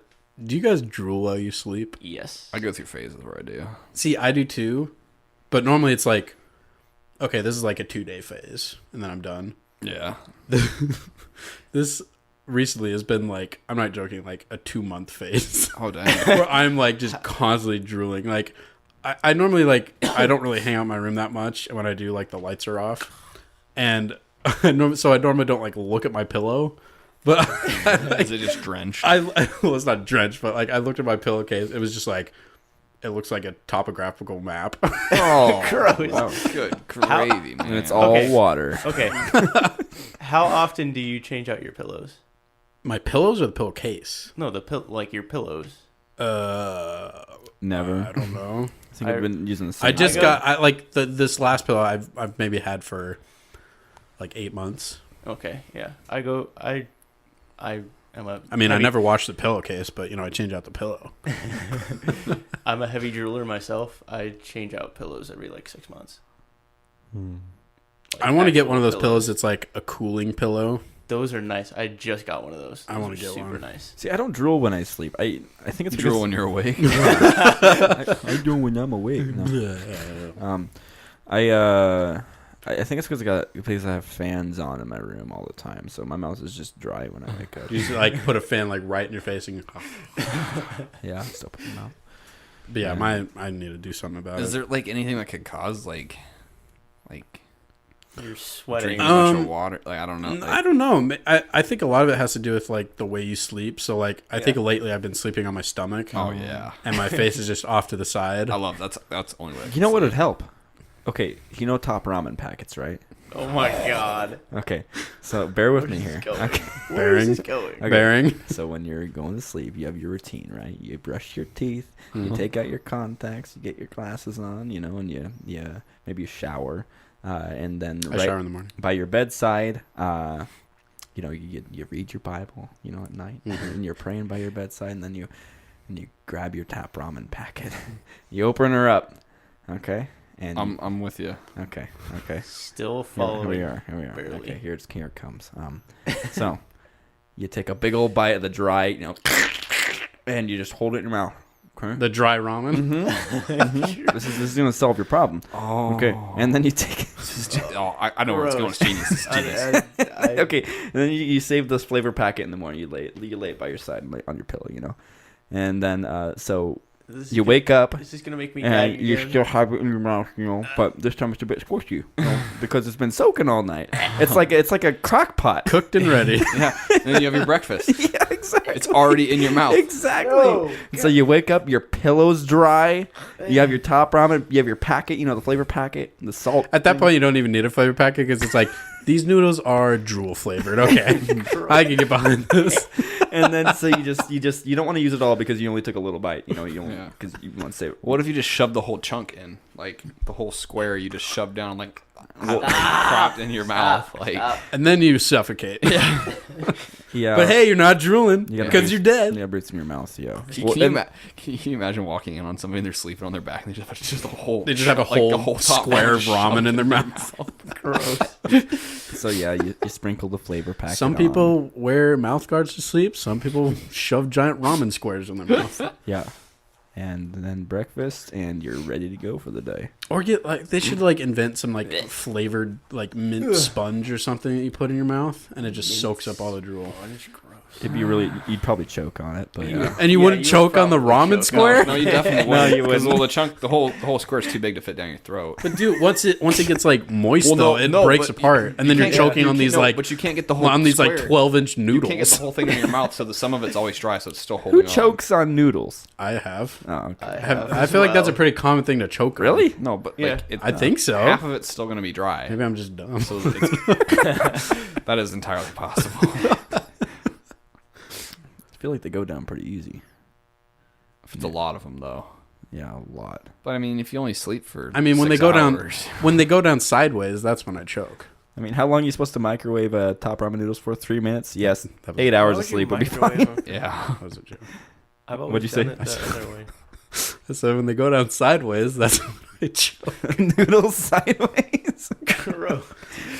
you guys drool while you sleep? Yes. I go through phases where I do. See, I do too, but normally it's like, okay, this is like a 2-day phase, and then I'm done. Yeah. This recently has been like, I'm not joking, like a 2-month phase Oh, dang. where I'm like just constantly drooling. Like, I normally like, I don't really hang out in my room that much, and when I do, like the lights are off, and so I normally don't like look at my pillow, but Is it just drenched? well, it's not drenched, but like I looked at my pillowcase, it was just like, it looks like a topographical map. Oh, Gross. wow, good gravy, man. And it's all Okay. water. Okay. How often do you change out your pillows? My pillows or the pillowcase? No, like your pillows. Never. I don't know. I think I've been using the same. I just go- got like this last pillow I've maybe had for like 8 months. Okay, yeah. I am a. I mean, I heavy- never washed the pillowcase, but I change out the pillow. I'm a heavy drooler myself. I change out pillows every like 6 months. Like, I want to get actual one of those pillows that's like a cooling pillow. Those are nice. I just got one of those. I wanna get super one. nice. See, I don't drool when I sleep. I think it's You drool because when you're awake. I do when I'm awake. No. I think it's because I got because I have fans on in my room all the time, so my mouth is just dry when I wake up. You just like put a fan like right in your face and Yeah, just open my mouth. but yeah, Yeah. I need to do something about Is it. there like anything that could cause like You're sweating. drinking a bunch of water? Like I don't know. I don't know. I think a lot of it has to do with like the way you sleep. So like I think lately I've been sleeping on my stomach. Oh yeah. And my face is just off to the side. I love that's the only way. You know what would help? Okay, you know top ramen packets, right? Oh my god. Okay, so bear with Where me is here. this going? Okay. Where is Bearing. this going? Okay. Bearing. So when you're going to sleep, you have your routine, right? You brush your teeth, you take out your contacts, you get your glasses on, and you maybe you shower, and then I shower in the morning. by your bedside, you read your Bible, at night, and you're praying by your bedside, and then you grab your top ramen packet, you open her up, okay, and I'm with you. okay. Still Here following. we are. barely. Okay, here it comes. So you take a big old bite of the dry, and you just hold it in your mouth. Okay. The dry ramen. This is gonna solve your problem. Oh. Okay, and then you take. I know where it's going. It's genius. It's genius. Okay, and then you save this flavor packet in the morning. You lay it by your side on your pillow, and then so you wake up. Is this gonna make me And gag you again? still have it in your mouth, but this time it's a bit squishy, because it's been soaking all night. It's like a crock pot. Cooked and ready. Yeah. And then you have your breakfast. Yeah, exactly. It's already in your mouth. Exactly. No, And so you wake up, your pillow's dry. You have your top ramen. You have your packet, the flavor packet, the salt. At that point, you don't even need a flavor packet because it's like, these noodles are drool flavored. Okay. I can get behind this. And then so you don't want to use it all because you only took a little bite. You don't because you want to say. What if you just shove the whole chunk in, like the whole square? You just shove down, like cropped in your mouth. Like, and then you suffocate. Yeah. But hey, you're not drooling You gotta because you're dead. Yeah, breathe some in your mouth. Yeah. can you imagine walking in on somebody and they're sleeping on their back and they just a whole. They just have a like, the whole top square of line ramen in their shoved mouth. Gross. So yeah, you sprinkle the flavor packet. Some people wear mouth guards to sleep. Some people shove giant ramen squares in their mouth. Yeah. And then breakfast, and you're ready to go for the day. Or get like they should like invent some like flavored like mint sponge or something that you put in your mouth, and it just soaks up all the drool. It'd be really, you'd probably choke on it, but yeah. And you wouldn't choke on the ramen choke. square. No, you definitely No, wouldn't. you Because wouldn't. the whole square is too big to fit down your throat. But dude, once it gets like moist Well, though, no, it breaks but apart, and then you're can't- choking you on can't- these no, like but you can't get the whole on these like square. 12-inch You noodles. can't get the whole thing in your mouth, so some of it's always dry, so it's still holding Who on. chokes on noodles? I have. Oh, okay. I feel like that's a pretty common thing to choke on. Really? No, but Yeah. like I think so. half of it's still going to be dry. Maybe I'm just dumb. So that is entirely possible. I feel like they go down pretty easy. If it's a lot of them, though. Yeah, a lot. But I mean, if you only sleep for I mean, when 6 they go hours, when they go down sideways, that's when I choke. I mean, how long are you supposed to microwave top ramen noodles for? 3 minutes? Yes. That was- 8 hours Why of would you sleep would be microwave fine. them? yeah. That was a joke. I've always What'd you done say? it the other way. So when they go down sideways, that's when I choke. Noodles sideways. Gross.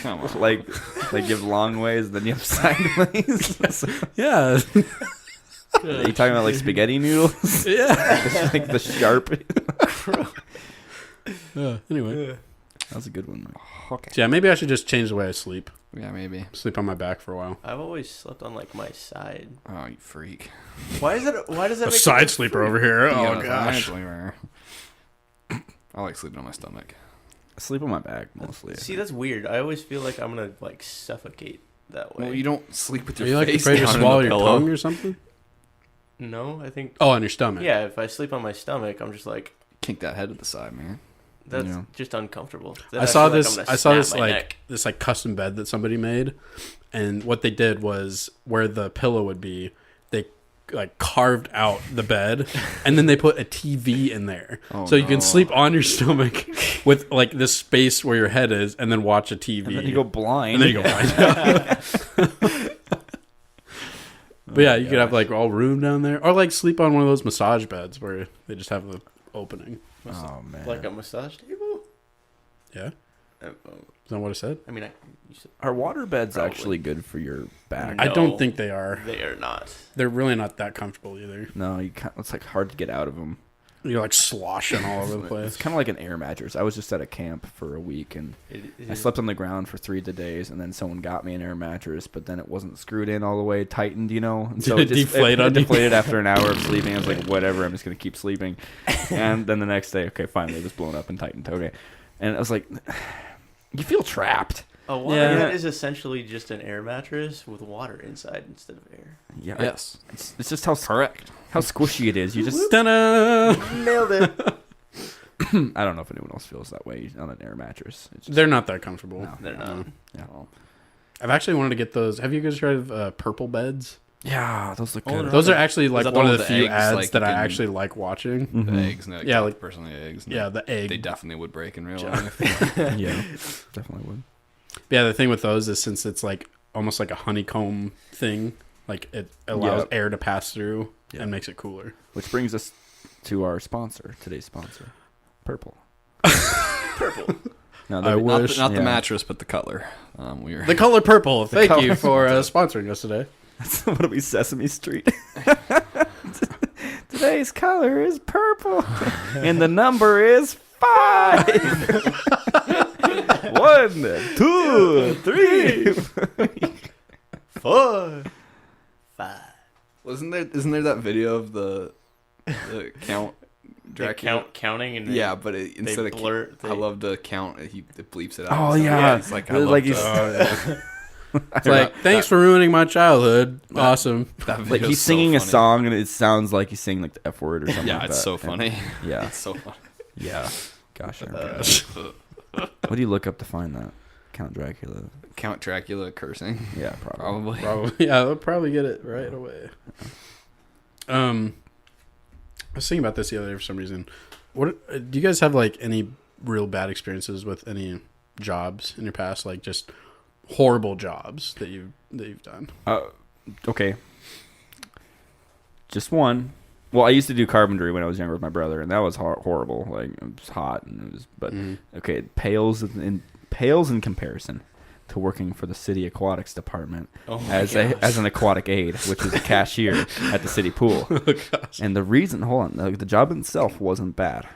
Come on. like you have long ways, then you have sideways. Yeah, Are you talking about like spaghetti noodles? yeah. Like the sharp. Anyway, That was a good one. Okay. so yeah, maybe I should just change the way I sleep. Yeah, maybe. Sleep on my back for a while. I've always slept on like my side. Oh, you freak. Why does that? Why does that? A make side it sleeper free? over here. You Oh know, gosh. I like sleeping on my stomach. I sleep on my back mostly. See, that's weird. I always feel like I'm gonna like suffocate that way. Well, you don't sleep with Are your you like face afraid to down in swallow the your pillow. tongue or something? No, I think. Oh, on your stomach. Yeah, if I sleep on my stomach, I'm just like Kink that head to the side, man. that's Yeah. just uncomfortable. Then I saw feel like this. I'm I gonna saw snap this my like neck. this like custom bed that somebody made, and what they did was where the pillow would be, they like carved out the bed, and then they put a TV in there, Oh, so you can no. sleep on your stomach with like this space where your head is, and then watch a TV. And then you go blind. And then you go blind. But yeah, you could have like all room down there, or like sleep on one of those massage beds where they just have the opening. Oh man. Like a massage table. Yeah, Uh, is that what I said? I mean, you said Are water beds Probably. actually good for your back? I No. don't think they are. they are not. They're really not that comfortable either. No, you can't, it's like hard to get out of them. You're like sloshing all over the It's place. kind of like an air mattress. I was just at a camp for a week and It I is- slept on the ground for 3 days, and then someone got me an air mattress, but then it wasn't screwed in all the way, tightened, you know. And so Did it deflate on you? deflated after an hour of sleeping. I was like, whatever, I'm just gonna keep sleeping. And then the next day, okay, finally, it was blown up and tightened. Okay, and I was like, you feel trapped. A water Yeah. bed is essentially just an air mattress with water inside instead of air. Yeah, Yes. it's just how how squishy it is. You just Ta-da! Nailed it. I don't know if anyone else feels that way on an air mattress. It's just, They're not that comfortable. No. They're not. yeah. I've actually wanted to get those. Have you guys heard of purple beds? Yeah, those look Oh, good. no. Those are actually like that the one of one the with the few eggs, ads like, that you I can- actually like watching. Mhm. The eggs, no, Yeah, like- personally eggs. Yeah, the egg. They definitely would break in real Joe. life. Yeah, definitely would. Yeah, the thing with those is since it's like almost like a honeycomb thing, like it allows Yeah. air to pass through Yeah. and makes it cooler. Which brings us to our sponsor, today's sponsor, Purple. Purple. No, I they're- wish- Not the yeah. mattress, but the cutler. We're The color purple. Thank color you for sponsoring us today. What'll be Sesame Street? Today's color is purple, and the number is 5. 1, 2, 3. 4, 5. isn't there that video of the count They Dracula? counting and they, Yeah, but instead of blur. I love the count. He bleeps it out. Oh, So, yeah. it's like Like he's- It's like, thanks for ruining my childhood. Awesome. Like he's singing a song, and it sounds like he's singing like the F word or something. Yeah, like it's that. so funny. Yeah, It's so funny. yeah. Gosh, what do you look up to find that? Count Dracula. Count Dracula cursing. Yeah, probably. Probably. Probably, yeah, I'll probably get it right away. I was thinking about this the other day for some reason. What do you guys have like any real bad experiences with any jobs in your past, like just horrible jobs that you've done? Okay. Just one. Well, I used to do carpentry when I was younger with my brother, and that was horrible. Like, it was hot, and it was. But okay, it pales in comparison to working for the city aquatics department as an aquatic aide, which was a cashier at the city pool. Oh, and the reason, hold on, the job itself wasn't bad,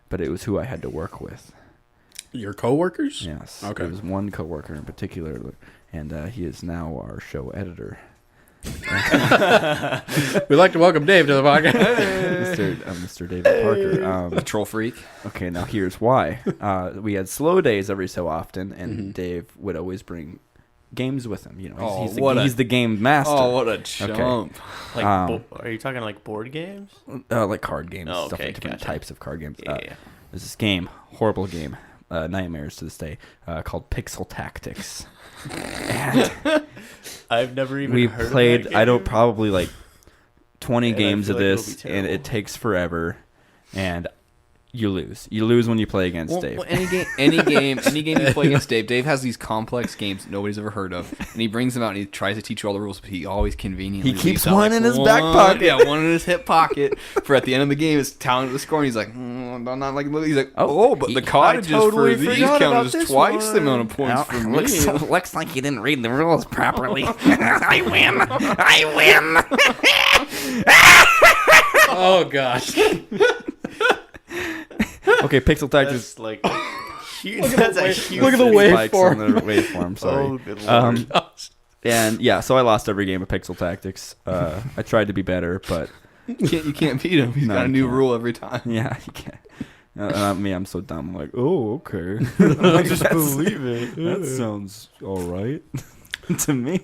but it was who I had to work with. Your coworkers? Yes. Okay. There was one coworker in particular, and he is now our show editor. We'd like to welcome Dave to the podcast. Mr. David Parker. A troll freak. Okay, now here's why. We had slow days every so often, and Dave would always bring games with him. You know, he's the game master. Oh, what a chump! Okay. Like, are you talking like board games? Like card games, Oh, stuff, okay, different gotcha. types of card games. Yeah. There's this game, horrible game, nightmares to this day, called Pixel Tactics. And I've never even we heard played, of that game. probably like 20 And I games feel of like it'll this, be and terrible. it takes forever, and you lose. You lose when you play against Dave. Well, any game you play against Dave. Dave has these complex games nobody's ever heard of, and he brings them out and he tries to teach you all the rules, but he always conveniently He keeps leaves out, one in his back pocket. Yeah, one in his hip pocket for at the end of the game. It's tallying the score, and he's like, I'm not like. He's like, but the cottages totally for these forgot about count as this twice the one. amount of points for me. Looks like you didn't read the rules properly. I win. Oh gosh. Okay, Pixel Tactics. That's like huge. That's a huge. Look at the Spikes waveform. on the waveform. Sorry. Oh, good lord. And yeah, so I lost every game of Pixel Tactics. I tried to be better, but You can't beat him. He's No, got a you new can't. rule every time. yeah, you can't. Me, I'm so dumb. I'm like, oh, okay. I just believe it. That sounds all right to me.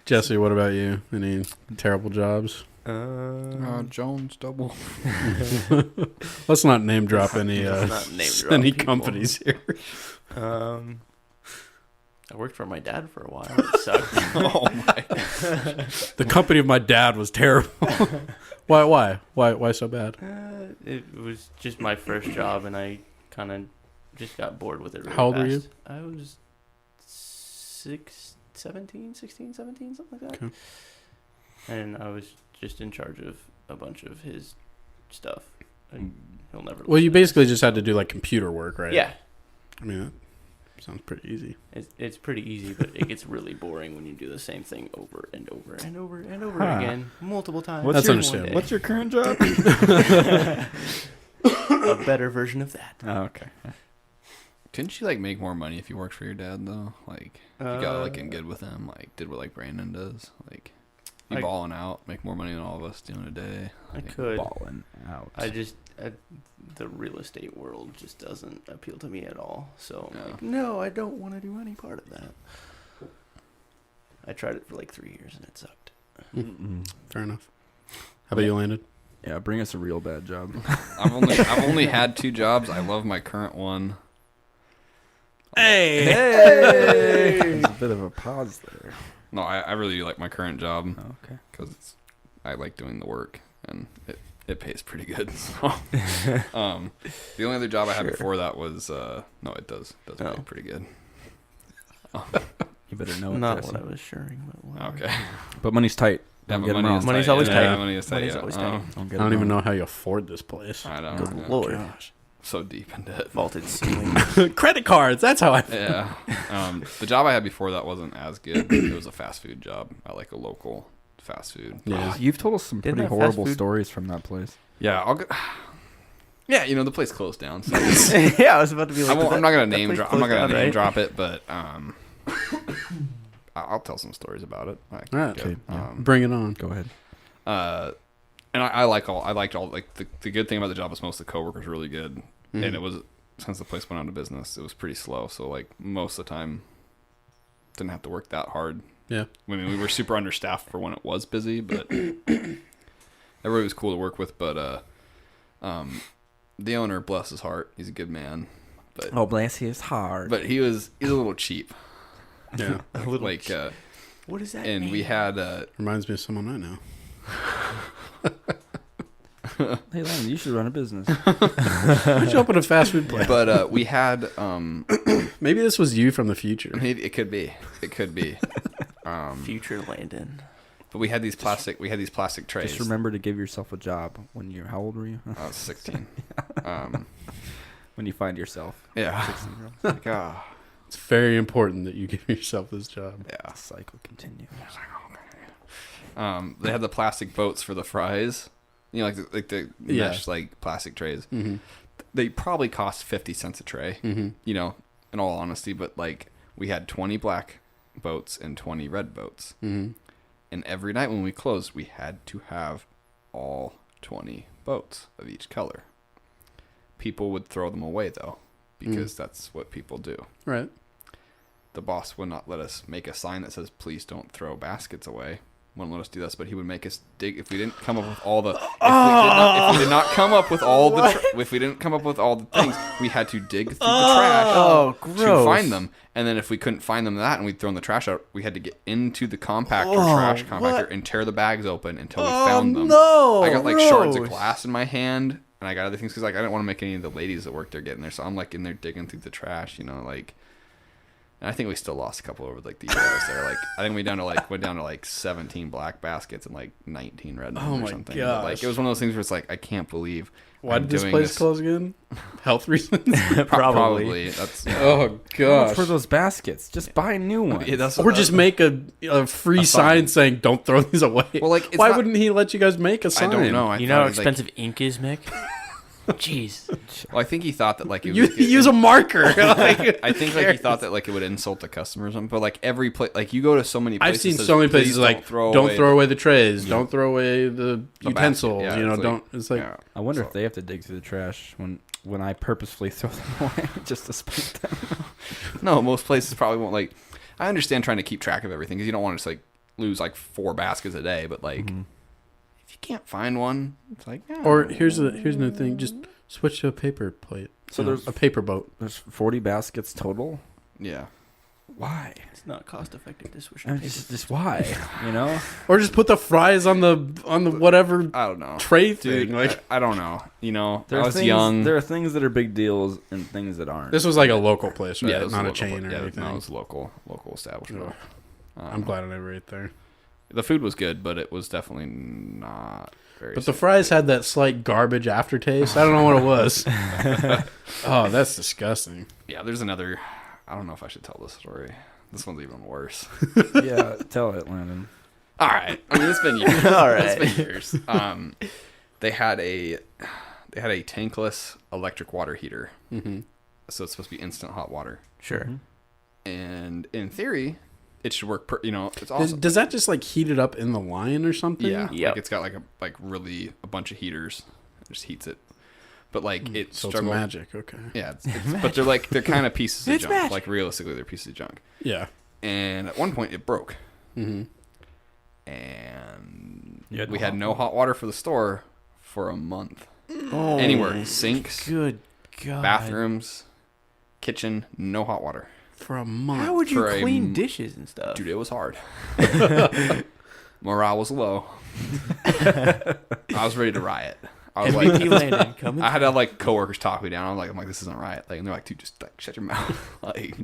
Jesse, what about you? Any terrible jobs? Jones double. Let's not name drop any Let's not name drop any people. companies here. I worked for my dad for a while. It sucked. Oh my! The company of my dad was terrible. Why so bad? It was just my first job, and I kind of just got bored with it really How old were you? fast. I was 17, something like that. Okay. And I was just in charge of a bunch of his stuff. And he'll never. Well, you listen to basically this, just had to so- do like computer work, right? Yeah, I mean, that sounds pretty easy. it's pretty easy, but it gets really boring when you do the same thing over and over and over and over Huh. again, multiple times. That's in one understandable. day. What's your current job? A better version of that? Oh, okay. Couldn't you like make more money if you worked for your dad though? Like you got like in good with him, like did what like Brandon does, like you I- balling out, make more money than all of us doing a day. I Like, could. Balling out. The real estate world just doesn't appeal to me at all. So I'm No. like, no, I don't want to do any part of that. I tried it for like 3 years and it sucked. Fair enough. How about you, Landon? Yeah, bring us a real bad job. I've only had 2 jobs. I love my current one. Hey! There's a bit of a pause there. No, I really do like my current job Oh, okay. because I like doing the work and it pays pretty good. So, the only other job I had before that was no, it does pay Oh. pretty good. You better know it. Not Jesse. what I was sharing, but whatever. Okay. But money's tight. Yeah, Don't but get 'em money wrong. is Money's tight. always tight. Yeah, money is tight. Money's yeah. always tight. Don't get I don't 'em even wrong. know how you afford this place. I don't. Good yeah. lord. So deep in debt. Vaulted ceiling. Credit cards. That's how I. Yeah. The job I had before that wasn't as good. It was a fast food job at like a local fast food. Yeah. Oh, you've told us some Didn't pretty that fast horrible food- stories from that place. Yeah, I'll go. Yeah, the place closed down. So Yeah, I was about to be like, I'm not gonna that name place drop. I'm not closed gonna down, name right? drop it, but I'll tell some stories about it. All right. Okay, yeah. Bring it on. Go ahead. And I liked all like the good thing about the job was most of the coworkers were really good, Mhm. and it was since the place went out of business, it was pretty slow. So like most of the time, didn't have to work that hard. Yeah. I mean, we were super understaffed for when it was busy, but everybody was cool to work with. But the owner, bless his heart, he's a good man. But Oh, bless his heart. but he's a little cheap. Yeah. A little Like what does that and mean? we had Reminds me of someone I know. Hey, Landon, you should run a business. Why don't you open a fast food place? But we had Maybe this was you from the future. maybe it could be. It could be. Future Landon. But we had these plastic trays. Just remember to give yourself a job when you're. How old were you? I was 16. When you find yourself. Yeah. 16-year-old. Like, ah. It's very important that you give yourself this job. Yeah. The cycle continues. They had the plastic boats for the fries. You know, like the Yeah. mesh like plastic trays. Mm-hmm. They probably cost 50 cents a tray. Mm-hmm. You know, in all honesty, but like we had 20 black boats and 20 red boats. Mm-hmm. And every night when we closed, we had to have all 20 boats of each color. People would throw them away though, because that's what people do. Right. The boss would not let us make a sign that says, "Please don't throw baskets away." Wouldn't let us do this, but he would make us dig if we didn't come up with all the. If we did not come up with all the. If we didn't come up with all the things, we had to dig through the trash Oh, to gross. find them. And then if we couldn't find them that and we'd thrown the trash out, we had to get into the trash compactor and tear the bags open until we found them. No, I got like shards of gross. glass in my hand, and I got other things because like I didn't want to make any of the ladies that work there get in there, so I'm like in there digging through the trash, you know, like. And I think we still lost a couple over like the years there. Like I think we went down to like 17 black baskets and like 19 red ones or something. But, like it was one of those things where it's like I can't believe. Why I'm did this doing place close again? Health reasons? Probably. That's Oh, How gosh. much for those baskets? Just buy new ones. yeah, that's Or just make a free sign saying, don't throw these away. Well, like, it's why not- wouldn't he let you guys make a I sign? don't know. You know how expensive ink is, Mick? Jeez. Well, I think he thought that like it You would, use a marker. I think like he thought that like it would insult the customer or something. But like every place, like you go to so many places. I've seen that says, so many "Please places like, don't away throw away the trays, don't throw away the utensils, basket." Yeah, you know, it's don't, it's like, Yeah. I wonder So- if they have to dig through the trash when I purposefully throw them away just to spite them. No, most places probably won't. Like, I understand trying to keep track of everything because you don't want to just like lose like 4 baskets a day. But like, if you can't find one, it's like. Yeah. or here's another thing, just switch to a paper plate. So You know, there's- a paper boat. There's 40 baskets total. Yeah. Why? It's not cost effective to switch I mean, to paper. just why? You know? Or just put the fries on the whatever I don't know. tray Dude, thing. Like I don't know. You know, There I are was things, young. There are things that are big deals and things that aren't. this was like a local place, right? Yeah, it was Not a local, chain or yeah, anything. No, it was local establishment. I'm glad I never ate there. The food was good, but it was definitely not very. But the fries had that slight garbage aftertaste. I don't know what it was. Oh, that's disgusting. Yeah, there's another. I don't know if I should tell this story. This one's even worse. Yeah, tell it, Landon. All right. I mean, it's been years. All right. It's been years. They had a tankless electric water heater, Mm-hmm. so it's supposed to be instant hot water. Sure. And in theory, it should work. It's awesome. Does that just like heat it up in the line or something? Yeah, Yep. like it's got like a bunch of heaters. It just heats it. But like it So it's struggled. magic. Okay. Yeah, but they're kind of pieces of It's junk. magic. Like realistically, they're pieces of junk. Yeah. And at one point, it broke, Mm-hmm. and You had we no had hot no hot water for the store for a month. Oh, Anywhere, sinks, Good God. bathrooms, kitchen, no hot water. For a month. How would you for a clean m- dishes and stuff? Dude, it was hard. Morale was low. I was ready to riot. I was MVP like, Landon coming. I had to have like coworkers talk me down. I'm like, this isn't right. Like, and they're like, dude, just like shut your mouth. Like,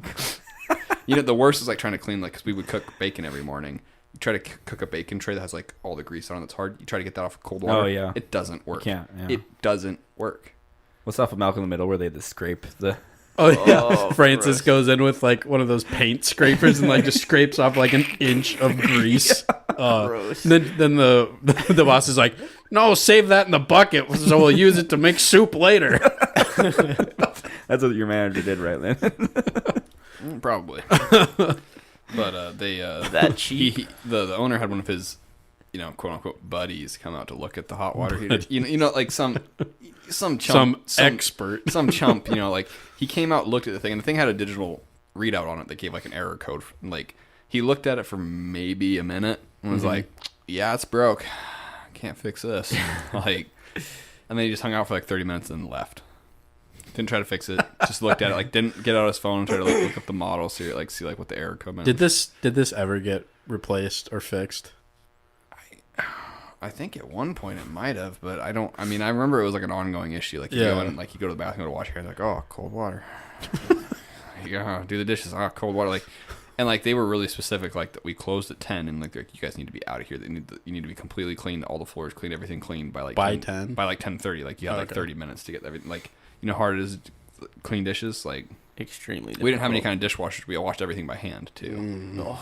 you know, the worst is like trying to clean, like, because we would cook bacon every morning. You try to cook a bacon tray that has like all the grease on it. That's hard. You try to get that off of cold water. Oh, yeah. It doesn't work. You can't, yeah. It doesn't work. What's off of Malcolm in the Middle where they had to scrape the... Oh yeah. Oh, Francis gross. goes in with like one of those paint scrapers and like just scrapes off like an inch of grease. Gross. Then the boss is like, no, save that in the bucket so we'll use it to make soup later. That's what your manager did, right, Landon? Probably. But they That cheap. the owner had one of his, you know, quote unquote buddies come out to look at the hot water heater. You know, like some chump, Some expert. some chump. You know, like he came out, looked at the thing, and the thing had a digital readout on it that gave like an error code. Like he looked at it for maybe a minute and was like, "Yeah, it's broke. Can't fix this." Like, and then he just hung out for like 30 minutes and then left. Didn't try to fix it. Just looked at it. Like, didn't get out his phone and try to like look up the model, see what the error code meant. Did this ever get replaced or fixed? I think at one point it might have, but I mean, I remember it was like an ongoing issue. Like you go in, like you go to the bathroom to wash your hands, like, oh, cold water. You do the dishes, cold water. Like, and like they were really specific. Like that we closed at 10, and like you guys need to be out of here. You need to be completely clean, all the floors clean, everything clean by like 10 by like 10:30. Like you have like 30 minutes to get everything. Like you know how hard it is to clean dishes. Like extremely difficult. We didn't have any kind of dishwashers. We all washed everything by hand too.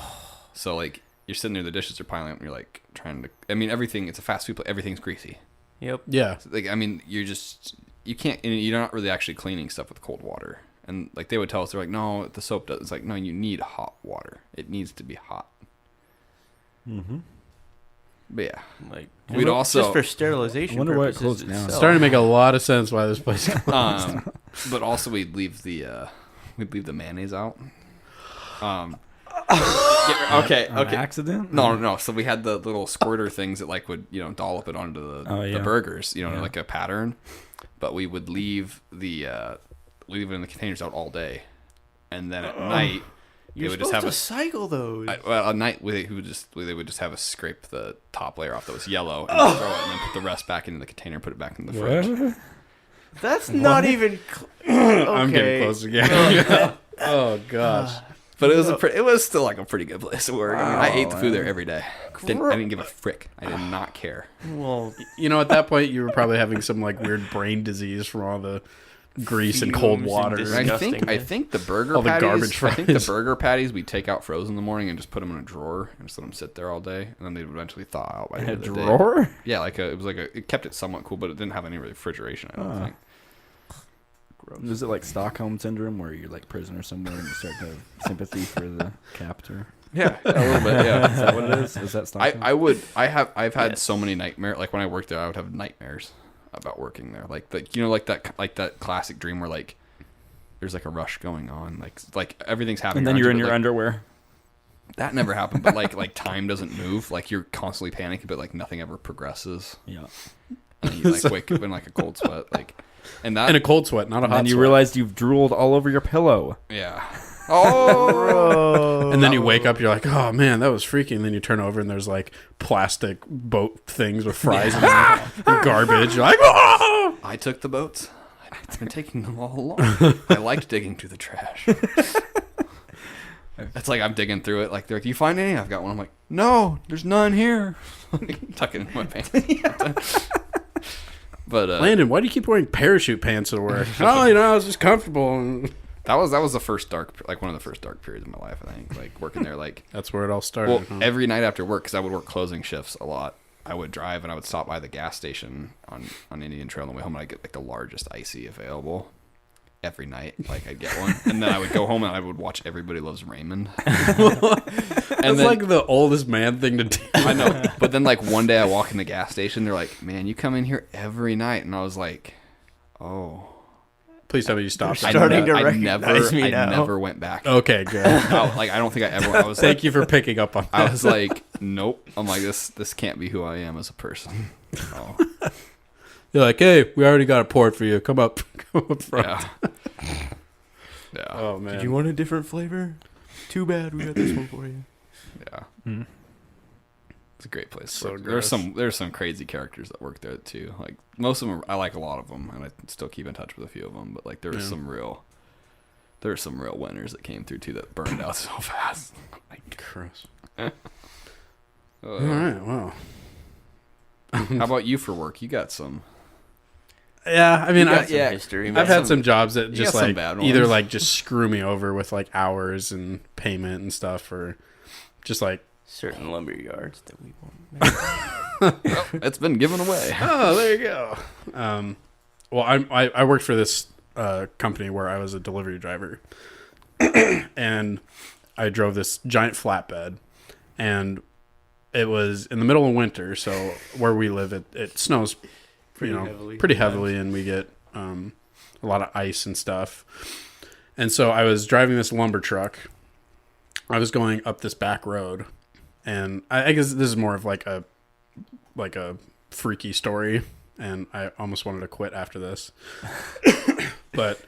So like you're sitting there, the dishes are piling up, and you're like trying to. I mean, everything. It's a fast food place. Everything's greasy. Yep. Yeah. So, like I mean, you can't. You're not really actually cleaning stuff with cold water. And like they would tell us, they're like, no, the soap does. It's like, no, you need hot water. It needs to be hot. Mm-hmm. But yeah, like we'd also just for sterilization. I wonder why it purposes closed now. itself. It's starting to make a lot of sense why this place but also we'd leave the mayonnaise out. Okay. Accident? No. So we had the little squirter things that like would dollop it onto the burgers, like a pattern. But we would leave it in the containers out all day, and then at night You're would supposed just have to cycle those. at night they would just have us scrape the top layer off that was yellow and throw it, and then put the rest back into the container, put it back in the fridge. That's not even. I'm getting close again. Oh gosh. But it was still like a pretty good place to work. I mean, I ate the food there every day. I didn't give a frick. I did not care. Well, At that point you were probably having some like weird brain disease from all the grease and cold Fumes water. and I think the burger All the patties. garbage I think the fries. burger patties we take out frozen in the morning and just put them in a drawer and just let them sit there all day, and then they'd eventually thaw out by the A end of the day. drawer? Yeah, it kept it somewhat cool, but it didn't have any refrigeration. I don't think. Is it like Stockholm syndrome where you're like prisoner somewhere and you start to have sympathy for the captor? Yeah, a little bit. Yeah, Is that what it is? Is that Stockholm? I've had Yes. so many nightmares. Like when I worked there, I would have nightmares about working there. Like that classic dream where like there's like a rush going on, like everything's happening, And then around you're in but, your like, underwear. That never happened, but like time doesn't move. Like you're constantly panicking, but like nothing ever progresses. Yeah. And you like wake up in like a cold sweat, like, and that In a cold sweat, not a And hot then you sweat. realized you've drooled all over your pillow. yeah. Oh, bro. And then you wake up, you're like, oh man, that was freaky. And then you turn over and there's like plastic boat things with fries in them and garbage. You're like, oh! I took the boats. I've been taking them all along. I liked digging through the trash. It's like I'm digging through it. Like they're like, "Do you find any?" I've got one. I'm like, "No, there's none here." Tuck it in my pants. But Landon, why do you keep wearing parachute pants to work? Oh, I was just comfortable. that was the first one of the first dark periods of my life. I think like working there, like That's where it all started. well, every night after work, because I would work closing shifts a lot. I would drive and I would stop by the gas station on Indian Trail on the way home, and I'd get like the largest icy available every night. Like I'd get one, and then I would go home and I would watch Everybody Loves Raymond. That's like the oldest man thing to do. I know, but then like one day I walk in the gas station, they're like, "Man, you come in here every night," and I was like, "Oh." Please tell me you stopped. They're starting to I recognize me now. never went back. Okay, good. I don't think I ever. I was Thank you for picking up on that. I was like, nope. I'm like, this can't be who I am as a person. Oh, You're like, hey, we already got a port for you. Come up front. yeah. Yeah. Oh man. Did you want a different flavor? Too bad we got this one for you. Yeah. Mm. It's a great place. So to work. gross. There's some crazy characters that work there too. Like most of them, I like a lot of them, and I still keep in touch with a few of them. But like there were some real winners that came through too that burned out so fast. Like, Gross. uh, All right. Wow. how about you for work? You got some. Yeah, I mean, Got some history. I've had some jobs that you just got some like bad either ones. like just screw me over with like hours and payment and stuff, or just like, certain lumber yards that we won't. Well, it's been given away. oh, there you go. Well, I worked for this company where I was a delivery driver, and I drove this giant flatbed, and it was in the middle of winter, so where we live, it snows pretty heavily, and we get a lot of ice and stuff. And so I was driving this lumber truck. I was going up this back road, and I guess this is more of like a freaky story, and I almost wanted to quit after this. But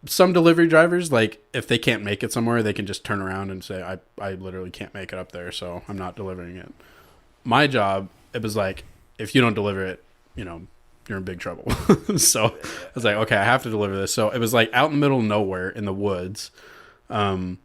some delivery drivers, like if they can't make it somewhere, they can just turn around and say, I literally can't make it up there, so I'm not delivering it. My job it was like, if you don't deliver it, you know, you're in big trouble. So I was like, okay, I have to deliver this. So it was like out in the middle of nowhere in the woods. And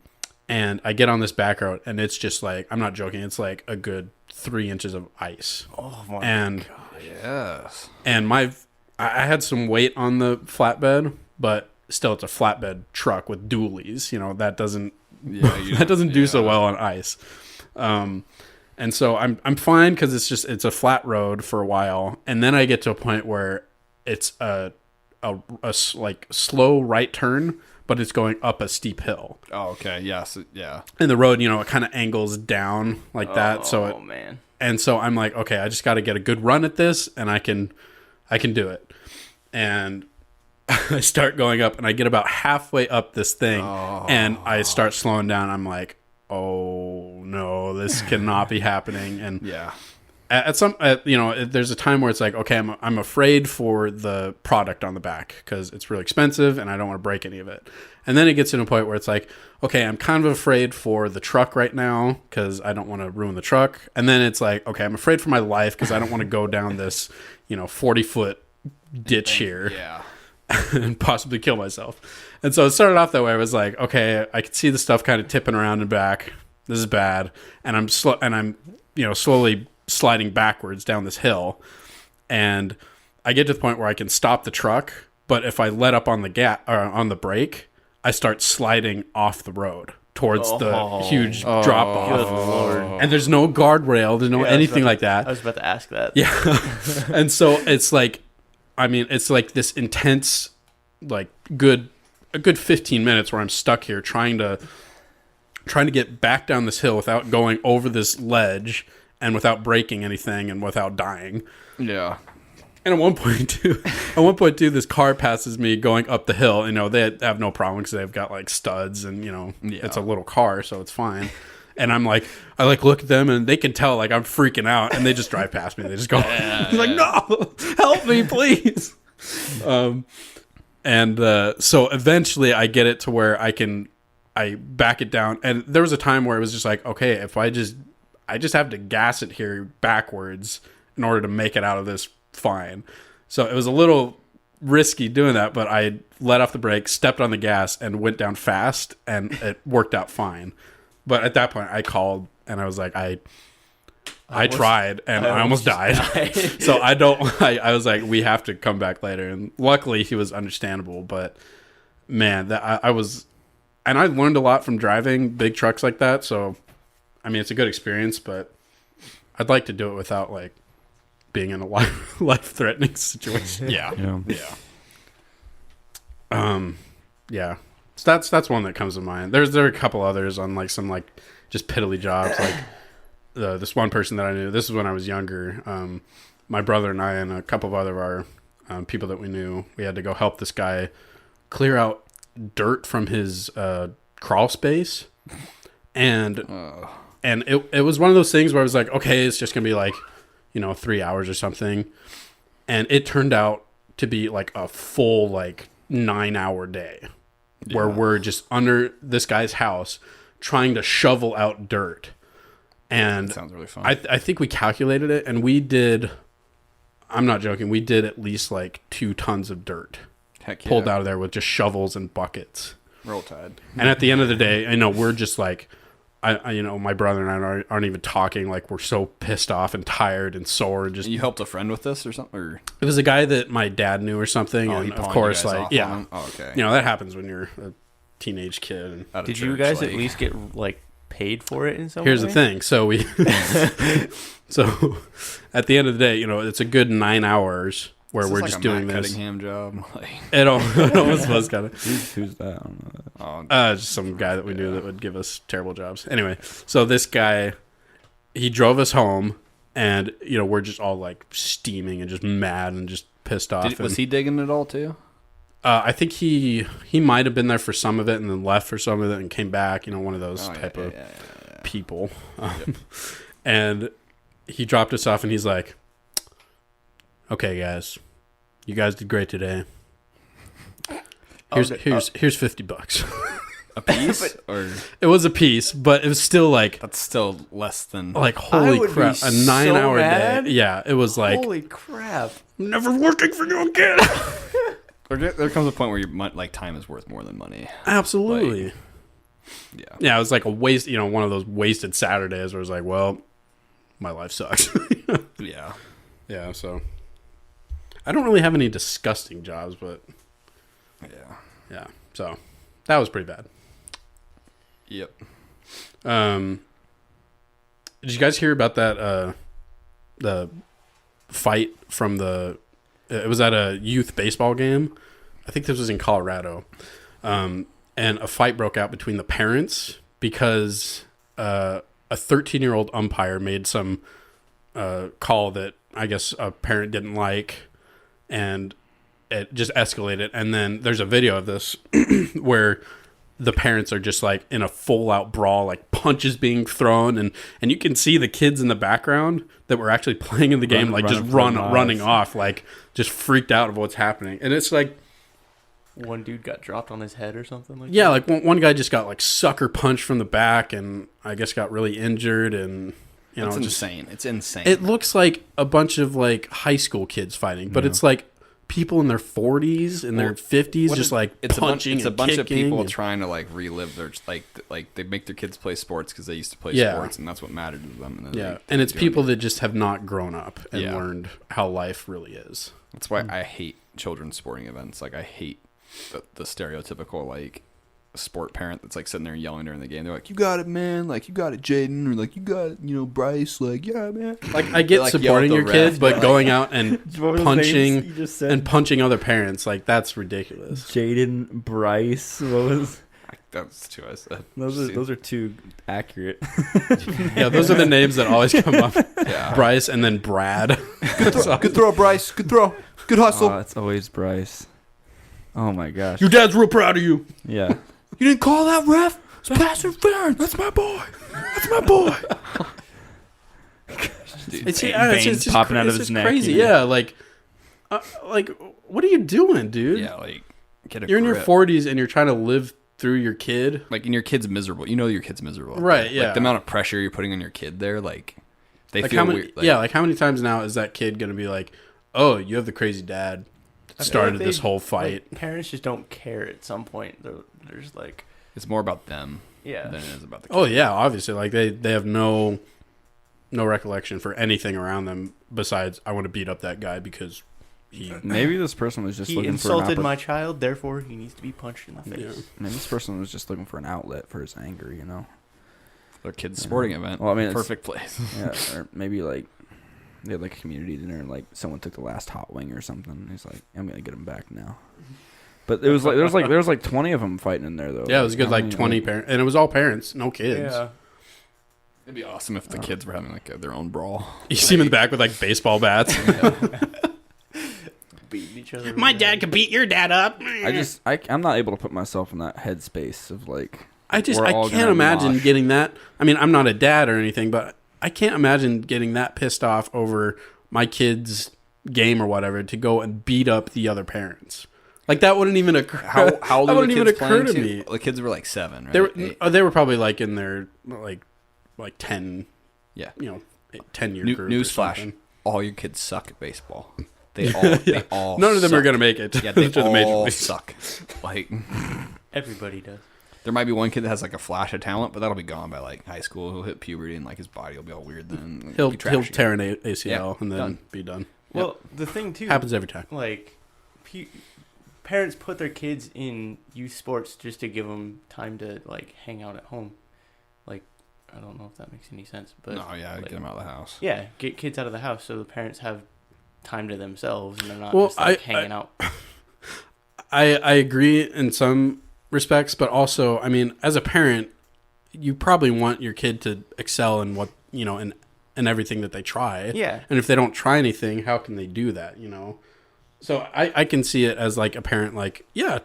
I get on this back road, and it's just like, I'm not joking, it's like a good 3 inches of ice. Oh my and God. Yes. And I had some weight on the flatbed, but still, it's a flatbed truck with dualies. You know, that doesn't do so well on ice. And so I'm fine because it's a flat road for a while, and then I get to a point where it's a like slow right turn, but it's going up a steep hill. Oh, okay. Yes. Yeah. And the road, you know, it kind of angles down like that. So man. And so I'm like, okay, I just got to get a good run at this, and I can do it. And I start going up, and I get about halfway up this thing, and I start slowing down. I'm like, oh no, this cannot be happening. And Yeah. you know, there's a time where it's like, okay, I'm afraid for the product on the back because it's really expensive, and I don't want to break any of it. And then it gets to a point where it's like, okay, I'm kind of afraid for the truck right now because I don't want to ruin the truck. And then it's like, okay, I'm afraid for my life because I don't want to go down this, you know, 40-foot ditch here. Yeah. And possibly kill myself. And so it started off that way. I was like, okay, I could see the stuff kind of tipping around and back. This is bad. And I'm you know, slowly sliding backwards down this hill. And I get to the point where I can stop the truck, but if I let up on on the brake, I start sliding off the road towards the huge drop off. Good Lord. And there's no guardrail, there's no anything like that. I was about to ask that. Yeah. And so it's like, I mean, it's like this intense, like a good 15 minutes where I'm stuck here trying to get back down this hill without going over this ledge and without breaking anything and without dying. Yeah. And at one point too, this car passes me going up the hill. You know, they have no problem because they've got like studs, and you know, it's a little car, so it's fine. And I look at them, and they can tell like I'm freaking out, and they just drive past me. They just go, like, no, help me, please. So eventually I get it to where I back it down. And there was a time where it was just like, okay, if I just have to gas it here backwards in order to make it out of this fine. So it was a little risky doing that, but I let off the brake, stepped on the gas, and went down fast, and it worked out fine. But at that point I called, and I was like, I tried, and I almost died. So I was like, we have to come back later. And luckily he was understandable, but man, I learned a lot from driving big trucks like that. So, I mean, it's a good experience, but I'd like to do it without like being in a life-threatening situation. Yeah. Yeah. So that's one that comes to mind. There are a couple others on like some like just piddly jobs. Like this one person that I knew, this is when I was younger. My brother and I and a couple of other people that we knew, we had to go help this guy clear out dirt from his crawl space. And it was one of those things where I was like, okay, it's just gonna be like, you know, 3 hours or something. And it turned out to be like a full like 9-hour day where we're just under this guy's house trying to shovel out dirt. And that sounds really fun. I think we calculated it, and we did, I'm not joking, we did at least like 2 tons of dirt. Heck yeah. Pulled out of there with just shovels and buckets. Roll Tide. And at the end of the day, I know we're just like, you know, my brother and I aren't even talking. Like, we're so pissed off and tired and sore. And just, you helped a friend with this or something? Or? It was a guy that my dad knew or something. Oh, and he of pawned course, you guys like, off yeah. on him? Oh, okay. You know, that happens when you're a teenage kid. Out of Did you church, guys like- at least get like paid for it in some Here's way? the thing. So so at the end of the day, you know, it's a good 9 hours where we're like just a doing Matt this. Cunningham job. Like, It almost was kind of. Who's that? I don't know that. Just some guy that we knew that would give us terrible jobs. Anyway, so this guy, he drove us home, and you know, we're just all like steaming and just mad and just pissed off. was he digging it all too? I think he might have been there for some of it and then left for some of it and came back. You know, one of those type of people. And he dropped us off, and he's like, "Okay, guys, you guys did great today. Here's $50." A piece? Or It was a piece, but it was still like that's still less than holy would crap, be a so 9-hour mad. day. Yeah, it was like Holy crap. never working for you again. There comes a point where like time is worth more than money. Absolutely. Yeah. Yeah, it was like a waste, one of those wasted Saturdays where it was like, well, my life sucks. Yeah. Yeah, so I don't really have any disgusting jobs, but yeah. So that was pretty bad. Yep. Did you guys hear about that the fight from it was at a youth baseball game? I think this was in Colorado. And a fight broke out between the parents because a 13-year-old umpire made some call that I guess a parent didn't like, and it just escalated. And then there's a video of this where the parents are just like in a full-out brawl, like punches being thrown, and you can see the kids in the background that were actually playing in the game, running off, like just freaked out of what's happening. And it's like, one dude got dropped on his head or something like yeah, that. like one guy just got like sucker punched from the back, and I guess got really injured, and It's insane. It's insane. It looks like a bunch of like high school kids fighting, but it's like people in their 40s and their 50s just like punching. It's a bunch of people and trying to like relive their like they make their kids play sports because they used to play sports and that's what mattered to them. And then and it's people that just have not grown up and Yeah. learned how life really is. That's why I hate children's sporting events. Like I hate the stereotypical like sport parent that's like sitting there yelling during the game. They're like, "You got it, man! Like you got it, Jaden!" Or like, "You got it, Bryce!" Like, "Yeah, man!" Like I get like, supporting yell your at the ref, kid, but like- going out and What were those names punching you just said? and punching other parents, like that's ridiculous. Jaden, Bryce. What was? That's two I said. Those are too accurate. Yeah, those are the names that always come up. Yeah. Bryce and then Brad. Good throw, Bryce. Good throw. Good hustle. Oh, it's always Bryce. Oh my gosh. Your dad's real proud of you. Yeah. You didn't call that, ref? It's pass interference. That's my boy. That's my boy. Dude, It's veins just popping out of it's his just neck, crazy. you know? Yeah, like what are you doing, dude? yeah, like get a You're in your grip. 40s and you're trying to live through your kid. Like, and your kid's miserable. You know your kid's miserable. Right, yeah. Like, the amount of pressure you're putting on your kid there, like, they Like feel how many? weird. Like, Yeah, like how many times now is that kid gonna be like, "Oh, you have the crazy dad that I feel started like this they- whole fight." Like, parents just don't care at some point. There's like, it's more about them yeah. than it is about the kid. Oh yeah, obviously. Like they have no recollection for anything around them besides I want to beat up that guy because he. Maybe this person was just He looking insulted for an my child, therefore he needs to be punched in the face. Yeah. Maybe this person was just looking for an outlet for his anger. Their kid's Yeah. sporting event. Well, I mean, it's- perfect place. Yeah. Or maybe like they had like a community dinner and like someone took the last hot wing or something. And he's like, I'm gonna get him back now. But it was like there was like 20 of them fighting in there though. Yeah, it was a good how like many, 20 parents, and it was all parents, no kids. Yeah. It'd be awesome if the kids were having like their own brawl. You see them in the back with like baseball bats. Beating each other. My dad could beat your dad up. I'm not able to put myself in that headspace of like I we're all can't gonna imagine mosh. getting that. I mean, I'm not a dad or anything, but I can't imagine getting that pissed off over my kid's game or whatever to go and beat up the other parents. Like that wouldn't even occur. How old that were wouldn't the even kids occur playing to too? me. The kids were like 7, right? They were 8. they were probably like in their like 10, Yeah. 10-year group. or Newsflash: something. all your kids suck at baseball. They all. None of them suck. are gonna make it. Yeah, they to the major all leagues. suck. Like, Everybody does. there might be one kid that has like a flash of talent, but that'll be gone by like high school. He'll hit puberty and like his body will be all weird. Then He'll be trashy. tear an ACL Yeah, and then done. be done. Well, the thing too, Happens every time. like, parents put their kids in youth sports just to give them time to like hang out at home. Like, I don't know if that makes any sense, but No, yeah, like, get them out of the house. yeah, get kids out of the house so the parents have time to themselves and they're not Well, just like hanging out. I agree in some respects, but also, I mean, as a parent, you probably want your kid to excel in what in everything that they try. Yeah. And if they don't try anything, how can they do that? So I can see it as like a parent, like, yeah,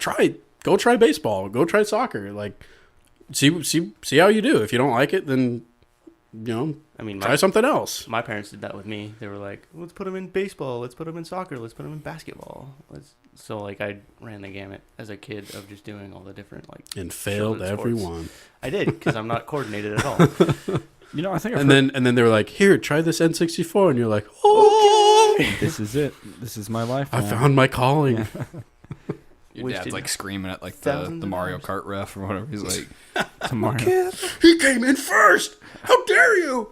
go try baseball, go try soccer, like see how you do. If you don't like it, then I mean, try something else. my parents did that with me. They were like, let's put him in baseball. Let's put him in soccer. Let's put him in basketball. So, like, I ran the gamut as a kid of just doing all the different, like, And failed children's every sports. one. I did, because I'm not coordinated at all. I think I've And then they were like, here, try this N64. And you're like, oh, this is it. This is my life. I now. found my calling. Yeah. Your Wasted dad's like screaming at like thousands the of Mario hours. Kart ref or whatever. He's like, Tomorrow. He came in first. How dare you?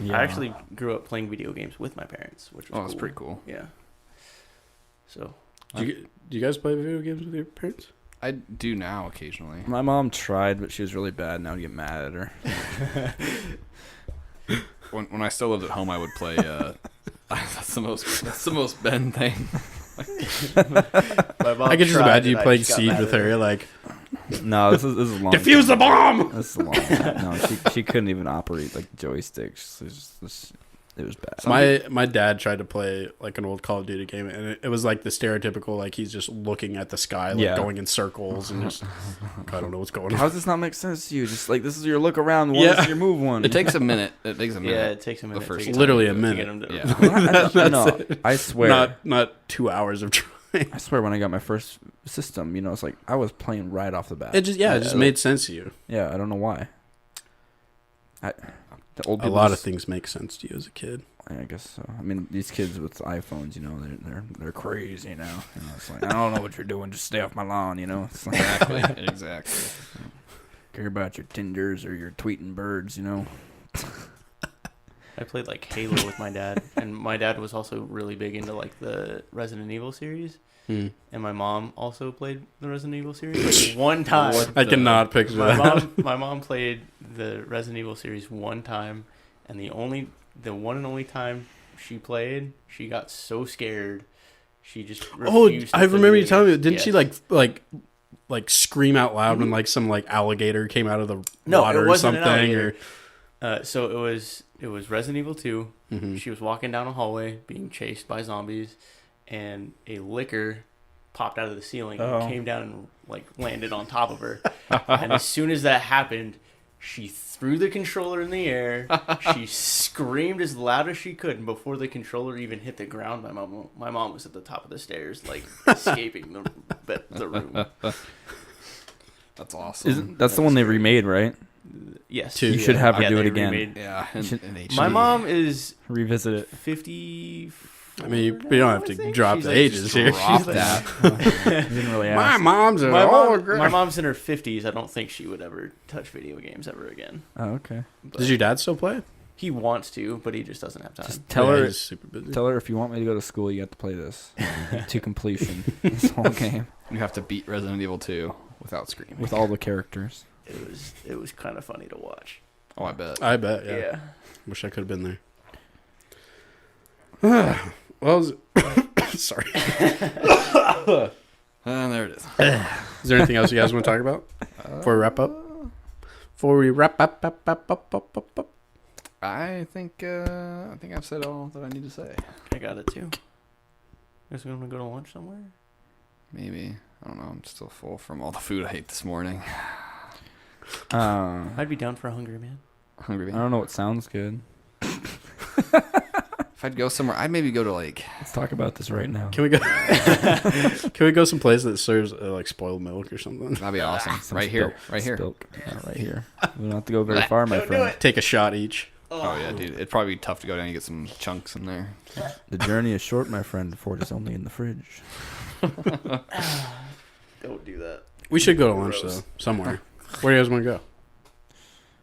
Yeah. I actually grew up playing video games with my parents, which was oh, that's pretty cool. Yeah. So, Do you guys play video games with your parents? I do now occasionally. My mom tried, but she was really bad. Now I get mad at her. When I still lived at home, I would play. That's the most Ben thing. my mom I could just tried imagine you and I playing just got Siege mad with at her. Like, No, this is long. defuse the bomb. This is a long time. No, she couldn't even operate like joysticks. It was bad. My dad tried to play like an old Call of Duty game, and it was like the stereotypical, like he's just looking at the sky, like Yeah. going in circles, and just I don't know what's going How on. does this not make sense to you? Just like this is your look around one, Yeah. this is your move one. It takes a minute. It takes a minute. Yeah, it takes a minute. first to get time Literally to a get minute. them to- Yeah. No, I swear. Not 2 hours of trying. I swear when I got my first system, it's like I was playing right off the bat. It just like, made sense to you. Yeah, I don't know why. The old A people lot of just- things make sense to you as a kid. I guess so. I mean, these kids with iPhones, they're crazy now. It's like I don't know what you're doing. Just stay off my lawn. It's like Exactly. care about your Tinders or your tweeting birds. I played like Halo with my dad, and my dad was also really big into like the Resident Evil series, and my mom also played the Resident Evil series. Like, one time, I cannot picture that. my mom played the Resident Evil series one time, and the one and only time she played, she got so scared, she just refused to I play remember you video telling me. games. Didn't Yes. she like scream out loud when like some like alligator came out of the No, water it or wasn't an something? alligator. So it was Resident Evil 2. Mhm. She was walking down a hallway being chased by zombies, and a licker popped out of the ceiling and came down and like landed on top of her. And as soon as that happened, she threw the controller in the air. She screamed as loud as she could, and before the controller even hit the ground, my mom was at the top of the stairs, like escaping the room. That's awesome. That's the one they remade, right? Yes, You should have her do they it again. remade- Yeah. In HD. My mom is Revisit it. 50. I mean, you don't have to drop She's the like, ages just here. Drop She's like- that. You didn't really My ask. mom's an My old mom's in her 50s. I don't think she would ever touch video games ever again. Oh, okay. But Does your dad still play? he wants to, but he just doesn't have time. Just tell Yeah, her. he's super busy. Tell her if you want me to go to school, you have to play this to completion. This whole game You have to beat Resident Evil 2 without screaming. with all the characters. It was kind of funny to watch. Oh, I bet. I bet. Yeah. Yeah. Wish I could have been there. Well, sorry. And there it is. Is there anything else you guys want to talk about before we wrap up? Before we wrap up. I think I've said all that I need to say. I got it too. Guys gonna go to lunch somewhere? Maybe. I don't know. I'm still full from all the food I ate this morning. I'd be down for a hungry man. Hungry. I don't know what sounds good. If I'd go somewhere, I'd maybe go to like. Let's talk about this right now. Can we go? Can we go someplace that serves like spoiled milk or something? That'd be awesome. Some Right here. spilk- Right here. spilk. Yeah, right here. We don't have to go very far, my friend. Take a shot each. Oh yeah, dude. It'd probably be tough to go down and get some chunks in there. The journey is short, my friend, before it is only in the fridge. Don't do that. We should go to lunch though, somewhere. Where do you guys want to go?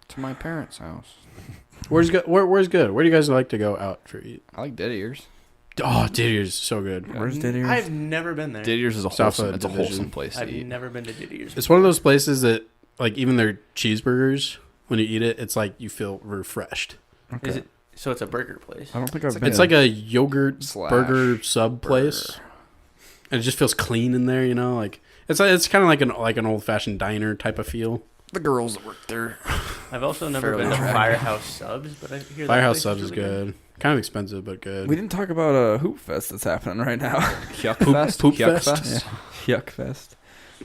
To my parents' house. Where's good? Where's good? Where do you guys like to go out for eat? I like Dead Ears. Oh, Didier's so good. Where's Didier's? I've never been there. Dead Ears is a South wholesome. of It's a Division. wholesome place to I've eat. never been to Didier's. It's one of those places that, like, even their cheeseburgers, when you eat it, it's like you feel refreshed. Okay. Is it? So it's a burger place. I don't think I've like been. It's like a yogurt Slash burger sub place, and it just feels clean in there. Like it's kind of like an old fashioned diner type of feel. The girls that work there. I've also never Fairly been to attractive. Firehouse Subs, but I hear that Firehouse place subs is really good. Kind of expensive, but good. We didn't talk about a hoop fest that's happening right now. Yuck Fest. Poop Yuck Fest? Yuck fest.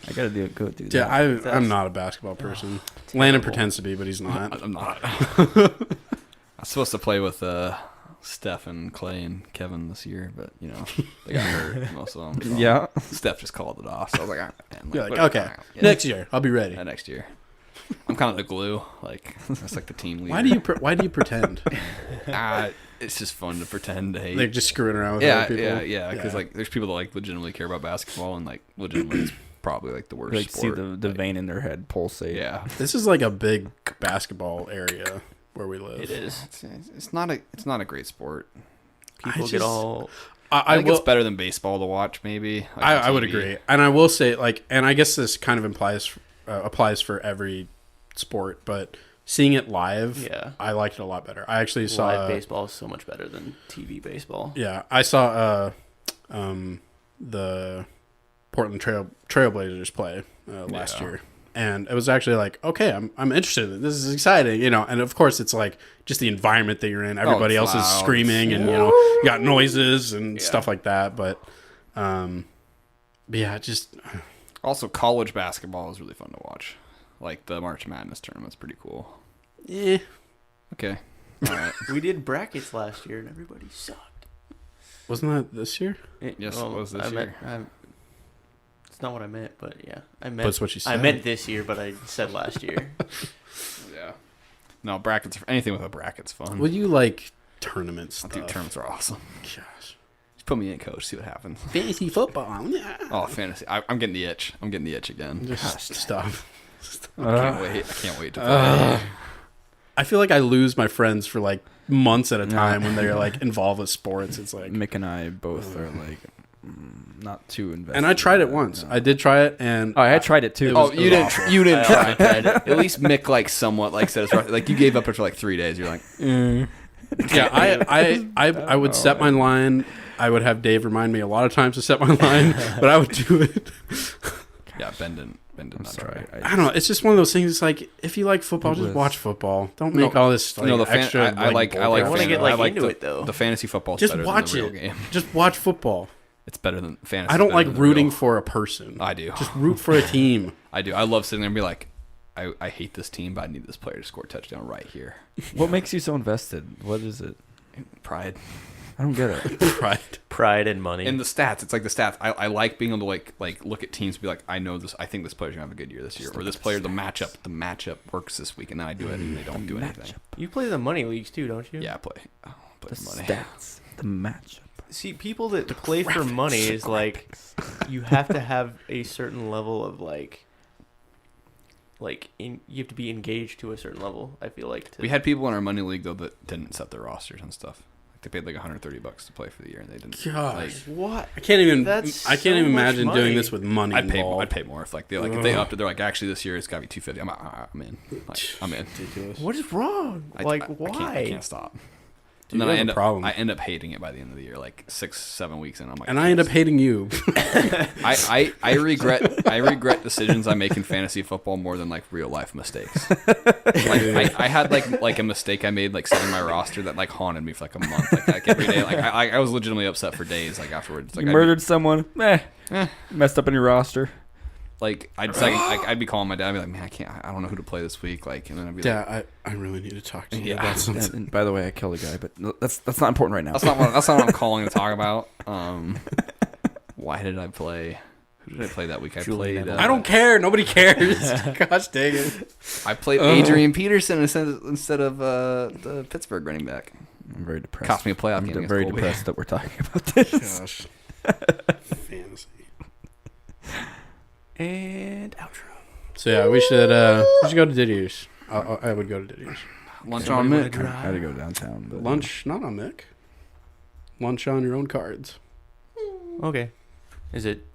I gotta go do that. Yeah, I'm not a basketball person. Landon pretends to be, but he's not. I'm not. was supposed to play with Steph and Clay and Kevin this year, but they got hurt, most of them. So Yeah. Steph just called it off. So I was like, man, You're like, okay, next year I'll be ready. Next year. I'm kind of the glue. Like that's like the team leader. Why do you pretend? It's just fun to pretend. Hey, They're just screwing around with other people. Yeah. Because like, there's people that like legitimately care about basketball, and like legitimately, it's probably like the worst Like sport. see the vein in their head pulsate. Yeah, This is like a big basketball area where we live. It is. it's not a great sport. People get all. I think it's better than baseball to watch. Maybe like I on would TV. agree, and I will say and I guess this kind of applies for every sport, but seeing it live, Yeah. I liked it a lot better. I actually saw Live baseball is so much better than TV baseball. Yeah, I saw the Portland Trailblazers play last year, and it was actually like, okay, I'm interested in it. This is exciting, and of course it's like just the environment that you're in. Everybody else is screaming, and you got noises and stuff like that. But yeah, just Also, college basketball is really fun to watch. Like the March Madness tournament's pretty cool. yeah. Okay, all right. We did brackets last year and everybody sucked. Wasn't that this year? Yes, it was this year. It's not what I meant, but yeah, I meant. But it's what you said. I meant this year, but I said last year. Yeah. No, brackets. Anything with a bracket's fun. Well, you like tournament stuff. Dude, tournaments are awesome. Gosh. Just put me in, coach. See what happens. Fantasy football. Yeah. Oh, fantasy! I'm getting the itch. I'm getting the itch again. Just stop. I can't wait. I can't wait to play. I feel like I lose my friends for like months at a time when they're like involved with sports. It's like Mick and I both are like not too invested. And I tried it once. I did try it, and I had tried it too. You didn't. You didn't try it. At least Mick like somewhat like said it's right. Like you gave up after like 3 days. You're like, yeah. I would set my line. I would have Dave remind me a lot of times to set my line, but I would do it. yeah, Ben did not try. I don't know. It's just one of those things. It's like if you like football, just watch football. Don't make all this like, extra. I like. I want to get into the, it though. The fantasy football. Just better watch than the it. real game. Just watch football. It's better than fantasy. I don't like rooting for. for a person. I do. Just root for a team. I do. I love sitting there and be like, I hate this team, but I need this player to score a touchdown right here. What makes you so invested? What is it? Pride. I don't get it. Pride and money. And the stats. It's like the stats. I like being able to like look at teams and be like, I know this. I think this player's gonna have a good year this year, or this player, the matchup works this week, and then I do it, and they don't do anything. You play the money leagues too, don't you? Yeah, I play. Oh, play The money. stats, the matchup. See, people that play for money is like, you have to have a certain level of you have to be engaged to a certain level. I feel like We had people in our money league though that didn't set their rosters and stuff. Like they paid like $130 to play for the year, and they didn't. Gosh, what? I can't even. That's I can't so even much imagine money. doing this with money I'd involved. pay more if like they if they upped it. They're like, actually this year it's got to be $250. I'm in. I'm in. Ridiculous. What is wrong? Why? I can't stop. Dude, And then you have a problem. I end up hating it by the end of the year, like 6-7 weeks in. I'm like, And I end up hating you. I regret decisions I make in fantasy football more than like real life mistakes. Like I had like a mistake I made like setting my roster that like haunted me for like a month. Like every day, like I was legitimately upset for days. Like afterwards, like You murdered someone. Messed up in your roster. Like I'd be calling my dad. I'd be like, man, I don't know who to play this week. Like, and then I'd be like, Yeah, I really need to talk to you Yeah. about something. And by the way, I killed a guy, but that's not important right now. that's not what I'm calling to talk about. Why did I play? Who did I play that week? I played. I don't care. Nobody cares. Gosh dang it. I played Adrian Peterson instead of the Pittsburgh running back. I'm very depressed. Cost me a playoff game. I'm against very Colby. depressed that we're talking about this. Gosh. Fantasy. And outro. So yeah, we should go to Didier's. I would go to Didier's. Lunch Somebody on wanna Mick. drive? I had to go downtown. But Lunch, not on Mick. Lunch on your own cards. Okay. Is it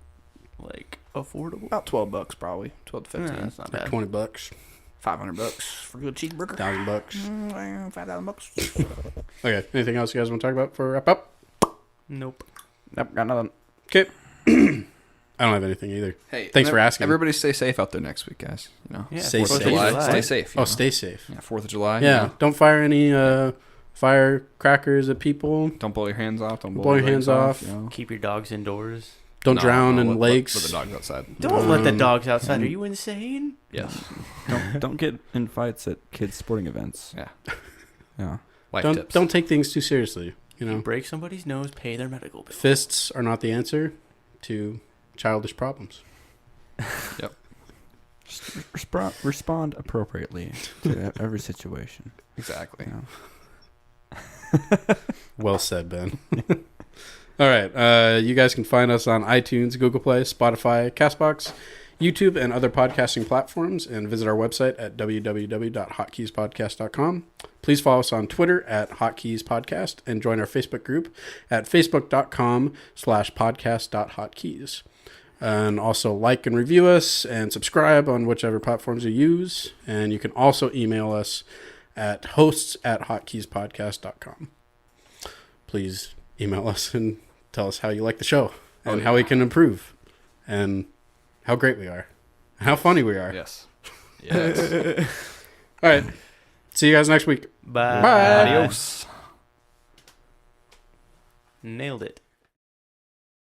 like affordable? About $12 probably. 12 to 15. That's not Like bad. $20, $500 for a good cheeseburger. $1,000. $5,000. Okay. Anything else you guys want to talk about before we wrap up? Nope. Nope, got nothing. Okay. I don't have anything either. Hey, Thanks for asking. Everybody stay safe out there next week, guys. You know, Yeah. Stay 4th of safe. July. Stay safe. you Oh, know? stay safe. Yeah, 4th of July. Yeah. you know. Don't fire any firecrackers at people. Don't blow your hands off. Don't Blow your legs hands off. You know? Keep your dogs indoors. Don't No, drown no, in let lakes. the dog's outside. Don't let the dogs outside. Are you insane? Yes. Don't get in fights at kids' sporting events. Yeah. Yeah. Life tips. Don't take things too seriously. You know, break somebody's nose, pay their medical bill. fists are not the answer to childish problems. Yep. Just respond appropriately to every situation. Exactly. You know? Well said, Ben. All right. You guys can find us on iTunes, Google Play, Spotify, CastBox, YouTube, and other podcasting platforms, and visit our website at www.hotkeyspodcast.com. Please follow us on Twitter at hotkeyspodcast and join our Facebook group at facebook.com/podcast.hotkeys. And also like and review us and subscribe on whichever platforms you use. And you can also email us at hosts@hotkeyspodcast.com. Please email us and tell us how you like the show and how we can improve and how great we are and how funny we are. Yes. Yes. All right. See you guys next week. Bye. Bye. Adios. Nailed it.